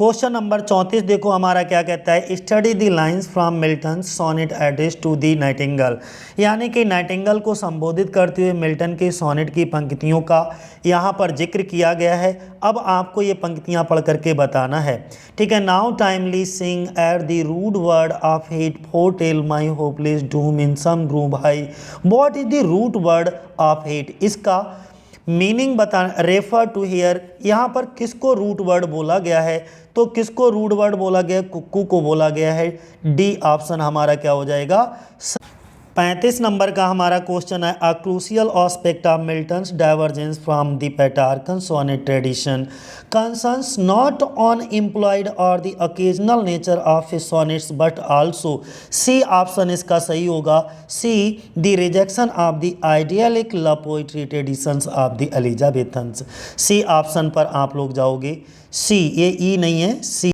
क्वेश्चन नंबर 34 देखो हमारा क्या कहता है, study the lines from Milton sonnet address to the nightingale, यानी कि नाइटिंगेल को संबोधित करते हुए मिल्टन के सोनेट की पंक्तियों का यहाँ पर जिक्र किया गया है। अब आपको ये पंक्तियाँ पढ़ करके बताना है, ठीक है। Now timely sing at the rude word of hate foretell my hopeless doom in some grove high. What is the root word of hate, इसका मीनिंग बता, रेफर टू हियर, यहाँ पर किसको रूट वर्ड बोला गया है, तो किसको रूट वर्ड बोला गया है, कुक्कू को बोला गया है। डी ऑप्शन हमारा क्या हो जाएगा। 35 नंबर का हमारा क्वेश्चन है, a crucial aspect of Milton's divergence from the Petrarchan sonnet tradition concerns not on employed और the occasional nature of his sonnets but also, C option इसका सही होगा, C the rejection of the idealic love poetry traditions of the Elizabethans. C option पर आप लोग जाओगे, सी, ये ई नहीं है, सी।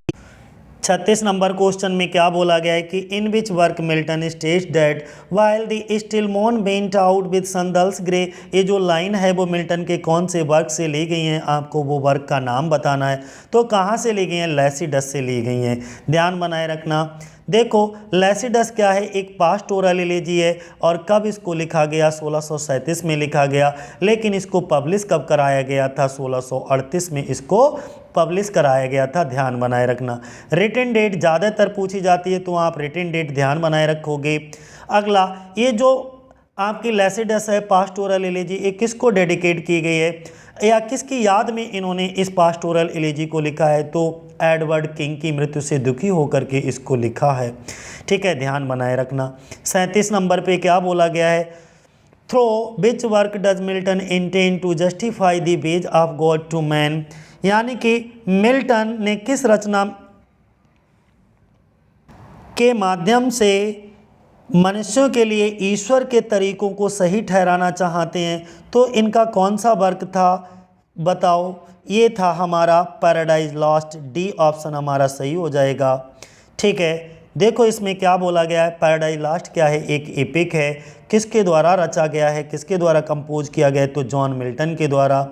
36 नंबर क्वेश्चन में क्या बोला गया है कि in which work Milton states that while the still moon bent out with sandals grey, ये जो लाइन है वो मिल्टन के कौन से वर्क से ली गई हैं, आपको वो वर्क का नाम बताना है। तो कहाँ से ली गई हैं, लैसिडस से ली गई हैं, ध्यान बनाए रखना। देखो लैसिडस क्या है, एक पास्ट ओरल एलेजी है, और कब इसको लिखा गया, 1637 में लिखा गया, लेकिन इसको पब्लिश कब कराया गया था, 1638 में इसको पब्लिश कराया गया था, ध्यान बनाए रखना। रिटन डेट ज़्यादातर पूछी जाती है, तो आप रिटन डेट ध्यान बनाए रखोगे। अगला, ये जो आपकी लैसिडस है पास्टोरल एलेजी, ये किसको डेडिकेट की गई है, या किसकी याद में इन्होंने इस पास्टोरल एलेजी को लिखा है, तो एडवर्ड किंग की मृत्यु से दुखी होकर के इसको लिखा है, ठीक है, ध्यान बनाए रखना। 37 नंबर पे क्या बोला गया है, through which work does Milton intend to justify the ways of God to man, यानी कि मिल्टन ने किस रचना के माध्यम से मनुष्यों के लिए ईश्वर के तरीकों को सही ठहराना चाहते हैं, तो इनका कौन सा वर्क था बताओ, ये था हमारा पैराडाइज लॉस्ट, डी ऑप्शन हमारा सही हो जाएगा, ठीक है। देखो इसमें क्या बोला गया है, पैराडाइज लॉस्ट क्या है, एक एपिक है, किसके द्वारा रचा गया है, किसके द्वारा कंपोज किया गया है, तो जॉन मिल्टन के द्वारा।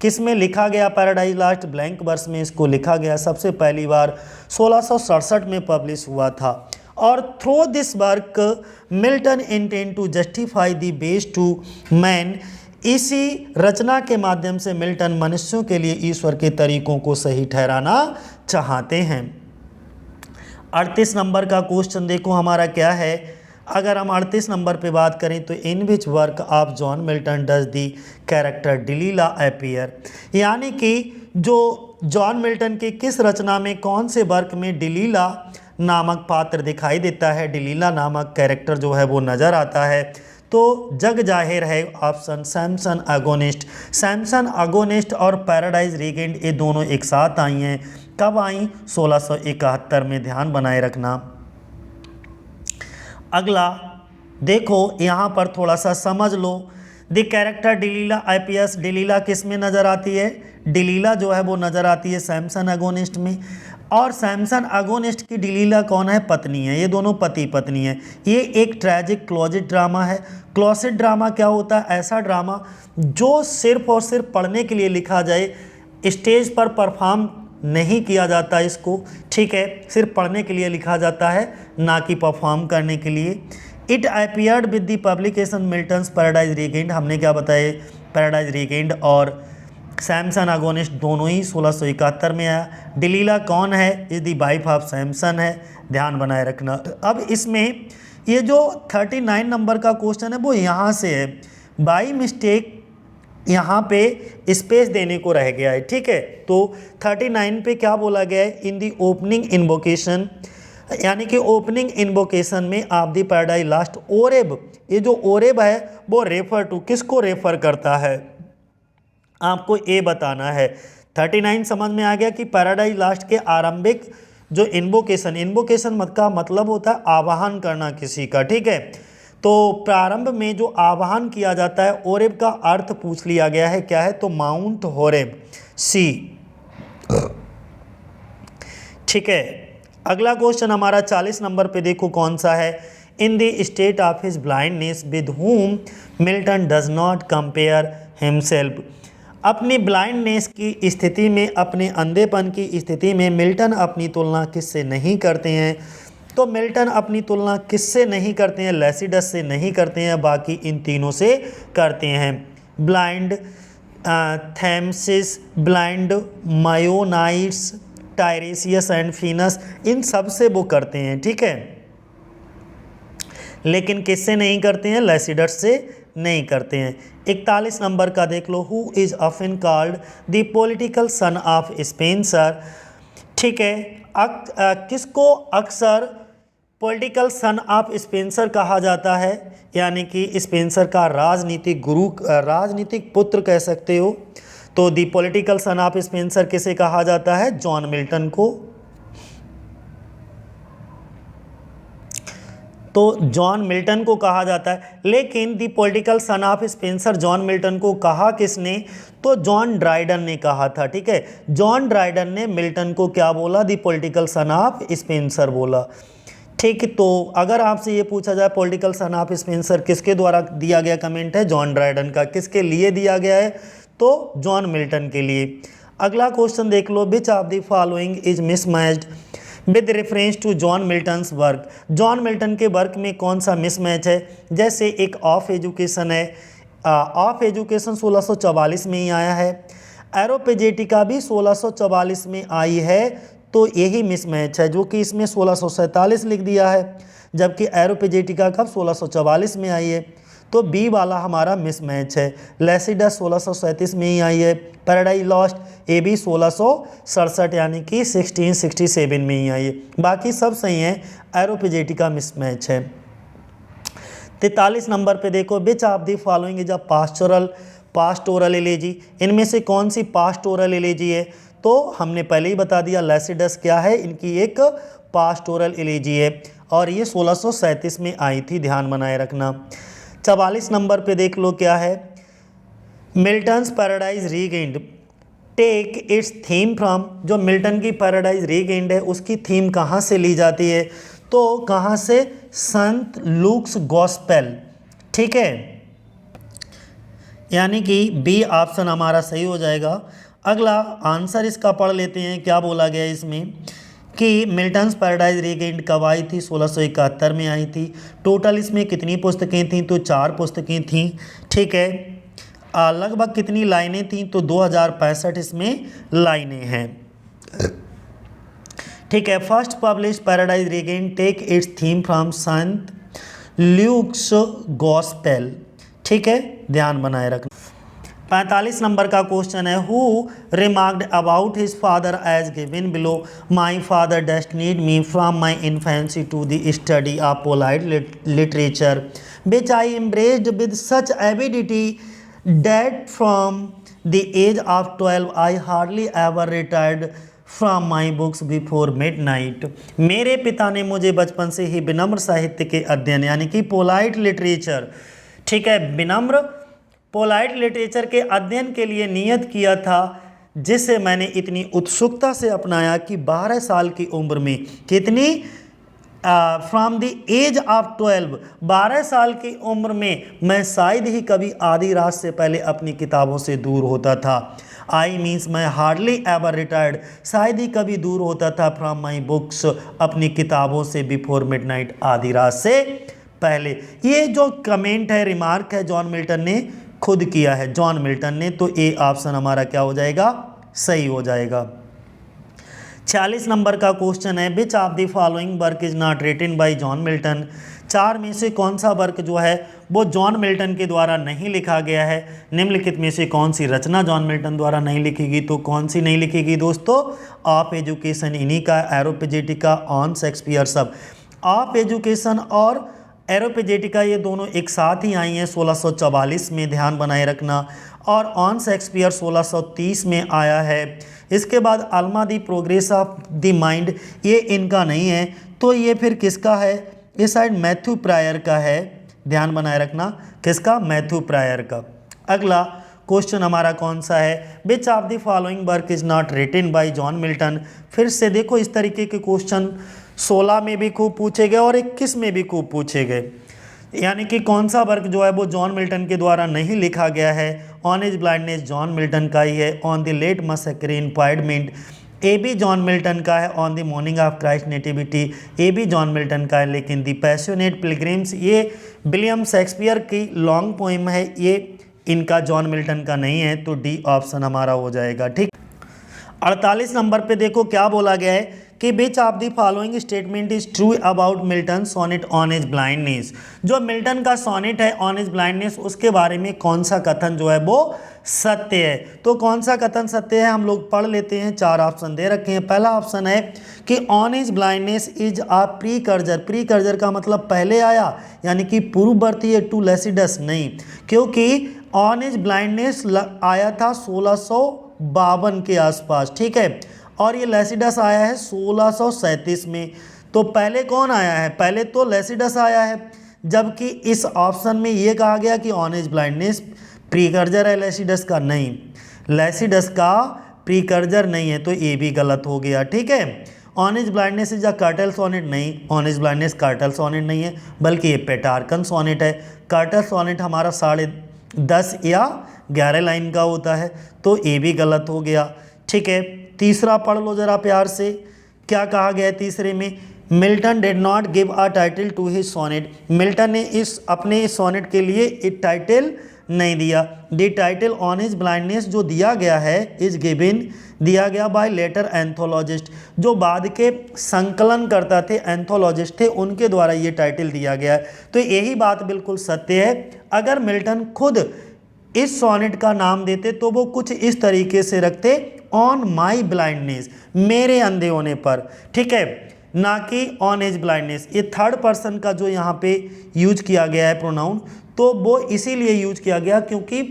किस में लिखा गया पैराडाइज लॉस्ट, ब्लैंक वर्स में इसको लिखा गया, सबसे पहली बार 1667 में पब्लिश हुआ था। और through this work Milton intend to justify the ways to man, इसी रचना के माध्यम से मिल्टन मनुष्यों के लिए ईश्वर के तरीकों को सही ठहराना चाहते हैं। 38 नंबर का क्वेश्चन देखो हमारा क्या है, अगर हम 38 नंबर पे बात करें तो in which work of John Milton does the character Delilah appear, यानी कि जो जॉन मिल्टन की किस रचना में कौन से वर्क में डिलीला नामक पात्र दिखाई देता है, डिलीला नामक कैरेक्टर जो है वो नज़र आता है, तो जग जाहिर है option Samson agonist. Samson agonist और पैराडाइज रीगेंड ये दोनों एक साथ आई हैं, कब आई, 1671 में, ध्यान बनाए रखना। अगला देखो यहाँ पर थोड़ा सा समझ लो, द कैरेक्टर डिलीला आईपीएस, डिलीला किस में नज़र आती है, डिलीला जो है वो नज़र आती है सैमसन अगोनिस्ट में, और सैमसन अगोनिस्ट की डिलीला कौन है, पत्नी है, ये दोनों पति पत्नी है। ये एक ट्रैजिक क्लोजेट ड्रामा है। क्लोजेट ड्रामा क्या होता है, ऐसा ड्रामा जो सिर्फ और सिर्फ पढ़ने के लिए लिखा जाए, स्टेज पर परफॉर्म नहीं किया जाता इसको, ठीक है, सिर्फ पढ़ने के लिए लिखा जाता है, ना कि परफॉर्म करने के लिए। It appeared with the publication Milton's Paradise regained, हमने क्या बताया, पैराडाइज रीगेंड और सैमसन अगोनिस्ट दोनों ही 1671 में आया। डिलीला कौन है, is the wife of Samson है, ध्यान बनाए रखना। अब इसमें ये जो 39 नंबर का क्वेश्चन है वो यहाँ से है, बाई मिस्टेक यहाँ पे स्पेस देने को रह गया है, ठीक है। तो 39 पे क्या बोला गया है, इन दी ओपनिंग इन्वोकेशन, यानी कि ओपनिंग इन्वोकेशन में आप दी पैराडाइज लास्ट ओरेब, ये जो ओरेब है वो रेफर टू, किसको रेफर करता है, आपको ये बताना है। 39 समझ में आ गया कि पैराडाइज लास्ट के आरंभिक जो इन्वोकेशन, इन्वोकेशन मत का मतलब होता है आवाहन करना किसी का, ठीक है। तो प्रारंभ में जो आवाहन किया जाता है, ओरेब का अर्थ पूछ लिया गया है, क्या है, तो माउंट होरेब, सी, ठीक है। अगला क्वेश्चन हमारा 40 नंबर पे देखो कौन सा है, in the state of his blindness with whom Milton does not compare himself. अपनी ब्लाइंडनेस की स्थिति में, अपने अंधेपन की स्थिति में मिल्टन अपनी तुलना किससे नहीं करते हैं? तो मिल्टन अपनी तुलना किससे नहीं करते हैं? लैसिडस से नहीं करते हैं, बाकी इन तीनों से करते हैं। ब्लाइंड थैमसिस, ब्लाइंड मायोनाइट्स, टायरेसियस एंड फिनस, इन सब से वो करते हैं, ठीक है। लेकिन किससे नहीं करते हैं? लैसिडस से नहीं करते हैं। 41 नंबर का देख लो, who is often called the political son of Spenser, ठीक है। किसको अक्सर पॉलिटिकल सन ऑफ स्पेंसर कहा जाता है, यानी कि स्पेंसर का राजनीतिक गुरु, राजनीतिक पुत्र कह सकते हो। तो the political son of Spencer किसे कहा जाता है? जॉन मिल्टन को। तो जॉन मिल्टन को कहा जाता है। लेकिन the political son of Spencer John Milton को कहा किसने? तो जॉन ड्राइडन ने कहा था, ठीक है। जॉन ड्राइडन ने मिल्टन को क्या बोला? The political son of Spencer बोला, ठीक। तो अगर आपसे ये पूछा जाए पॉलिटिकल सन ऑफ स्पेंसर किसके द्वारा दिया गया कमेंट है? जॉन ड्राइडन का। किसके लिए दिया गया है? तो जॉन मिल्टन के लिए। अगला क्वेश्चन देख लो, which of the following is mismatched with reference to John Milton's work. John Milton के वर्क में कौन सा मिसमैच है? जैसे एक ऑफ एजुकेशन है, ऑफ एजुकेशन 1644 में ही आया है, एरोपेजेटिका भी 1644 में आई है, तो यही मिसमैच है, जो कि इसमें 1647 लिख दिया है, जबकि एरोपेजेटिका कब 1644 में आई है। तो बी वाला हमारा मिसमैच है। लैसिडस 1637 में ही आई है, पैराडाइज लॉस्ट ये भी 1667 यानी कि 1667 में ही आई है। बाकी सब सही है, एरोपेजेटिका मिसमैच है। 43 नंबर पे देखो, विच of the following is a pastoral elegy. इनमें से कौन सी पास्टोरल एलेजी है? तो हमने पहले ही बता दिया, लैसिडस क्या है? इनकी एक पास्टोरल एलेजी है और ये 1637 में आई थी, ध्यान बनाए रखना। 44 नंबर पे देख लो क्या है, Milton's Paradise Regained take its theme from. जो मिल्टन की पैराडाइज रीगेंड है उसकी थीम कहाँ से ली जाती है? तो कहाँ से? संत लूक्स गॉस्पेल, ठीक है, यानी कि बी ऑप्शन हमारा सही हो जाएगा। अगला आंसर इसका पढ़ लेते हैं, क्या बोला गया इसमें कि मिल्टन्स पैराडाइज रीगेंड कब आई थी? 1671 में आई थी। टोटल इसमें कितनी पुस्तकें थीं? तो 4 पुस्तकें थीं, ठीक है। लगभग कितनी लाइनें थीं? तो 2065 इसमें लाइनें हैं, ठीक है। First publish Paradise Regained take its theme from saint Luke's gospel, ठीक है, ध्यान बनाए रखना। 45 नंबर का क्वेश्चन है, who remarked about his father as given below, my father destined me from my infancy to the study of polite literature which I embraced with such avidity that from the age of 12 I hardly ever retired from my books before midnight. मेरे पिता ने मुझे बचपन से ही विनम्र साहित्य के अध्ययन यानी कि पोलाइट लिटरेचर, ठीक है, विनम्र पोलाइट लिटरेचर के अध्ययन के लिए नियत किया था, जिसे मैंने इतनी उत्सुकता से अपनाया कि 12 साल की उम्र में, कितनी, फ्रॉम द एज ऑफ 12, 12 साल की उम्र में मैं शायद ही कभी आधी रात से पहले अपनी किताबों से दूर होता था। आई मीन्स मैं हार्डली एवर रिटायर्ड, शायद ही कभी दूर होता था फ्रॉम माई बुक्स, अपनी किताबों से, बिफोर मिडनाइट, आधी रात से पहले। ये जो कमेंट है, रिमार्क है, जॉन मिल्टन ने खुद किया है, जॉन मिल्टन ने, तो ए ऑप्शन हमारा क्या हो जाएगा? सही हो जाएगा। 46 नंबर का क्वेश्चन है, which of the following work is not written by John Milton. 4 में से कौन सा वर्क जो है वो जॉन मिल्टन के द्वारा नहीं लिखा गया है? निम्नलिखित में से कौन सी रचना जॉन मिल्टन द्वारा नहीं लिखेगी? तो कौन सी नहीं लिखेगी दोस्तों? ऑफ एजुकेशन इन्हीं का, एरोपेजेटिका, ऑन शेक्सपियर, सब। ऑफ एजुकेशन और एरोपेजेटिका ये दोनों एक साथ ही आई हैं 1644 में, ध्यान बनाए रखना, और ऑन शेक्सपियर 1630 में आया है। इसके बाद अल्मा दी प्रोग्रेस ऑफ द माइंड, ये इनका नहीं है, तो ये फिर किसका है? इस साइड मैथ्यू प्रायर का है, ध्यान बनाए रखना, किसका? मैथ्यू प्रायर का। अगला क्वेश्चन हमारा कौन सा है, which of the following work is not written by John Milton. फिर से देखो इस तरीके के क्वेश्चन 16 में भी खूब पूछे गए और 21 में भी खूब पूछे गए, यानी कि कौन सा वर्क जो है वो जॉन मिल्टन के द्वारा नहीं लिखा गया है on his blindness John Milton का ही है। On the late massacre in parliament ए भी जॉन मिल्टन का है। On the morning of Christ nativity ए भी जॉन मिल्टन का है। लेकिन द पैशनेट पिलग्रिम्स ये विलियम शेक्सपियर की लॉन्ग पोइम है, ये इनका जॉन मिल्टन का नहीं है, तो डी ऑप्शन हमारा हो जाएगा। ठीक, 48 नंबर पे देखो क्या बोला गया है कि which of the following statement is true about Milton sonnet on his blindness. जो मिल्टन का सोनेट है ऑन हिज ब्लाइंडनेस उसके बारे में कौन सा कथन जो है वो सत्य है। तो कौन सा कथन सत्य है हम लोग पढ़ लेते हैं। 4 ऑप्शन दे रखे हैं। पहला ऑप्शन है कि ऑन हिज ब्लाइंडनेस इज आ प्रीकर्जर। प्रीकर्जर का मतलब पहले आया, यानी कि पूर्ववर्ती है टू लैसिडस नहीं, क्योंकि ऑन हिज ब्लाइंडनेस आया था 1652 के आसपास। ठीक है, और ये लैसिडस आया है 1637 में। तो पहले कौन आया है? पहले तो लैसिडस आया है, जबकि इस ऑप्शन में ये कहा गया कि ऑन हिज ब्लाइंडनेस प्रीकर्जर है लैसिडस का। नहीं, लैसिडस का प्रीकर्जर नहीं है, तो ये भी गलत हो गया। ठीक है, on his blindness is a curtal sonnet नहीं, on his blindness curtal sonnet नहीं है, बल्कि ये पेटार्कन सोनेट है। कर्टल सोनेट हमारा 10.5 या 11 लाइन का होता है, तो ये भी गलत हो गया। ठीक है, तीसरा पढ़ लो जरा प्यार से, क्या कहा गया है तीसरे में? Milton did not give a title to his sonnet. Milton ने अपने इस सोनेट के लिए एक टाइटल नहीं दिया। The title on his blindness जो दिया गया है इज गिवन, दिया गया बाय लेटर एंथोलॉजिस्ट, जो बाद के संकलन करता थे एंथोलॉजिस्ट थे, उनके द्वारा ये टाइटल दिया गया है। तो यही बात बिल्कुल सत्य है। अगर मिल्टन खुद इस सोनेट का नाम देते तो वो कुछ इस तरीके से रखते, ऑन माई ब्लाइंडनेस, मेरे अंधे होने पर। ठीक है, ना कि ऑन हिज ब्लाइंडनेस। ये थर्ड पर्सन का जो यहाँ पे यूज किया गया है प्रोनाउन, तो वो इसीलिए यूज किया गया क्योंकि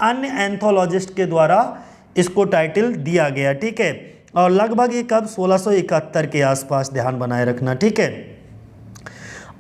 अन्य एंथोलॉजिस्ट के द्वारा इसको टाइटल दिया गया। ठीक है, और लगभग ये कब 1671 के आसपास, ध्यान बनाए रखना। ठीक है,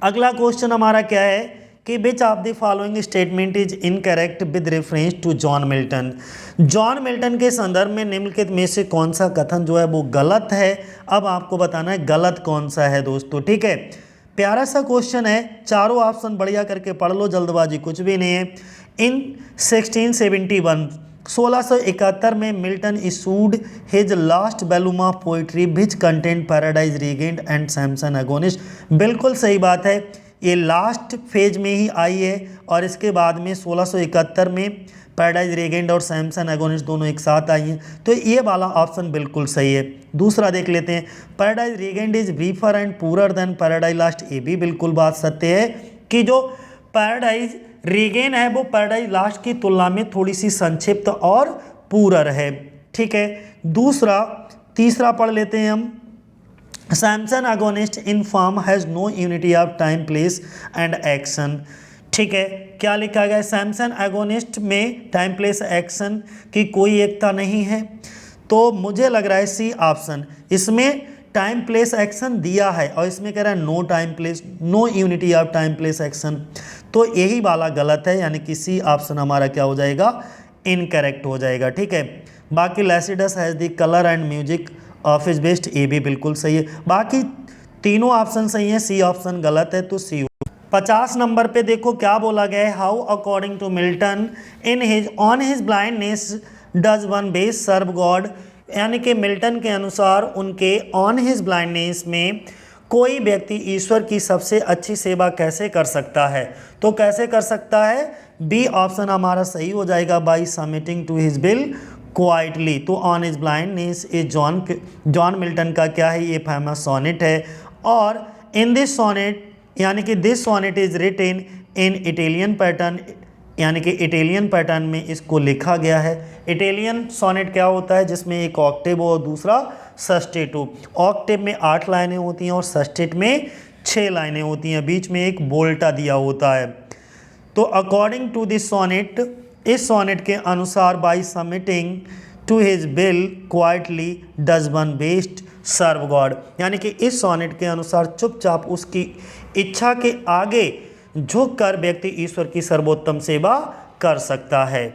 अगला क्वेश्चन हमारा क्या है कि which of the following statement is incorrect with reference to John Milton. John Milton के संदर्भ में निम्नलिखित में से कौन सा कथन जो है वो गलत है। अब आपको बताना है गलत कौन सा है दोस्तों। ठीक है, प्यारा सा क्वेश्चन है, चारों ऑप्शन बढ़िया करके पढ़ लो, जल्दबाजी कुछ भी नहीं है। इन 1671 में Milton issued his last volume of poetry which content paradise regained and Samson agonist. बिल्कुल सही बात है, ये लास्ट फेज में ही आई है, और इसके बाद में 1671 में पैराडाइज रेगेंड और सैमसन एगोनिस्ट दोनों एक साथ आई हैं, तो ये वाला ऑप्शन बिल्कुल सही है। दूसरा देख लेते हैं, Paradise Regained is briefer and poorer than Paradise Lost. ये भी बिल्कुल बात सत्य है कि जो पैराडाइज रेगेन है वो पैराडाइज लास्ट की तुलना में थोड़ी सी संक्षिप्त और पूरर है। ठीक है, तीसरा पढ़ लेते हैं हम। Samson Agonistes in form has no unity of time place and action. ठीक है, क्या लिखा गया है? सैमसन एगोनिस्ट में टाइम प्लेस एक्शन की कोई एकता नहीं है, तो मुझे लग रहा है सी ऑप्शन, इसमें टाइम प्लेस एक्शन दिया है और इसमें कह रहा है no time place, no unity of time place action, तो यही वाला गलत है, यानी कि सी ऑप्शन हमारा क्या हो जाएगा? इनकरेक्ट हो जाएगा। ठीक है, बाकी Lycidas has the colour and music of his best, ये भी बिल्कुल सही है। बाकी तीनों ऑप्शन सही हैं, सी ऑप्शन गलत है, तो सी। 50 नंबर पे देखो क्या बोला गया है। How according to Milton on his blindness does one best serve God. यानी कि मिल्टन के अनुसार उनके ऑन हिज ब्लाइंडनेस में कोई व्यक्ति ईश्वर की सबसे अच्छी सेवा कैसे कर सकता है? तो कैसे कर सकता है? बी ऑप्शन हमारा सही हो जाएगा, by submitting to his will quietly. तो ऑन हिज ब्लाइंडनेस ये जॉन मिल्टन का क्या है? ये फेमस सोनेट है, और इन दिस सोनेट यानी कि this sonnet is written in Italian pattern, यानी कि इटालियन पैटर्न में इसको लिखा गया है। इटालियन सोनेट क्या होता है? जिसमें एक ऑक्टेव और दूसरा सस्टेटो। ऑक्टेव में 8 लाइनें होती हैं और सस्टेट में 6 लाइनें होती हैं, बीच में एक बोल्टा दिया होता है। तो अकॉर्डिंग टू दिस सोनेट, इस सोनेट के अनुसार by submitting to his will quietly does one best serve God, यानी कि इस सोनेट के अनुसार चुपचाप उसकी इच्छा के आगे झुककर व्यक्ति ईश्वर की सर्वोत्तम सेवा कर सकता है।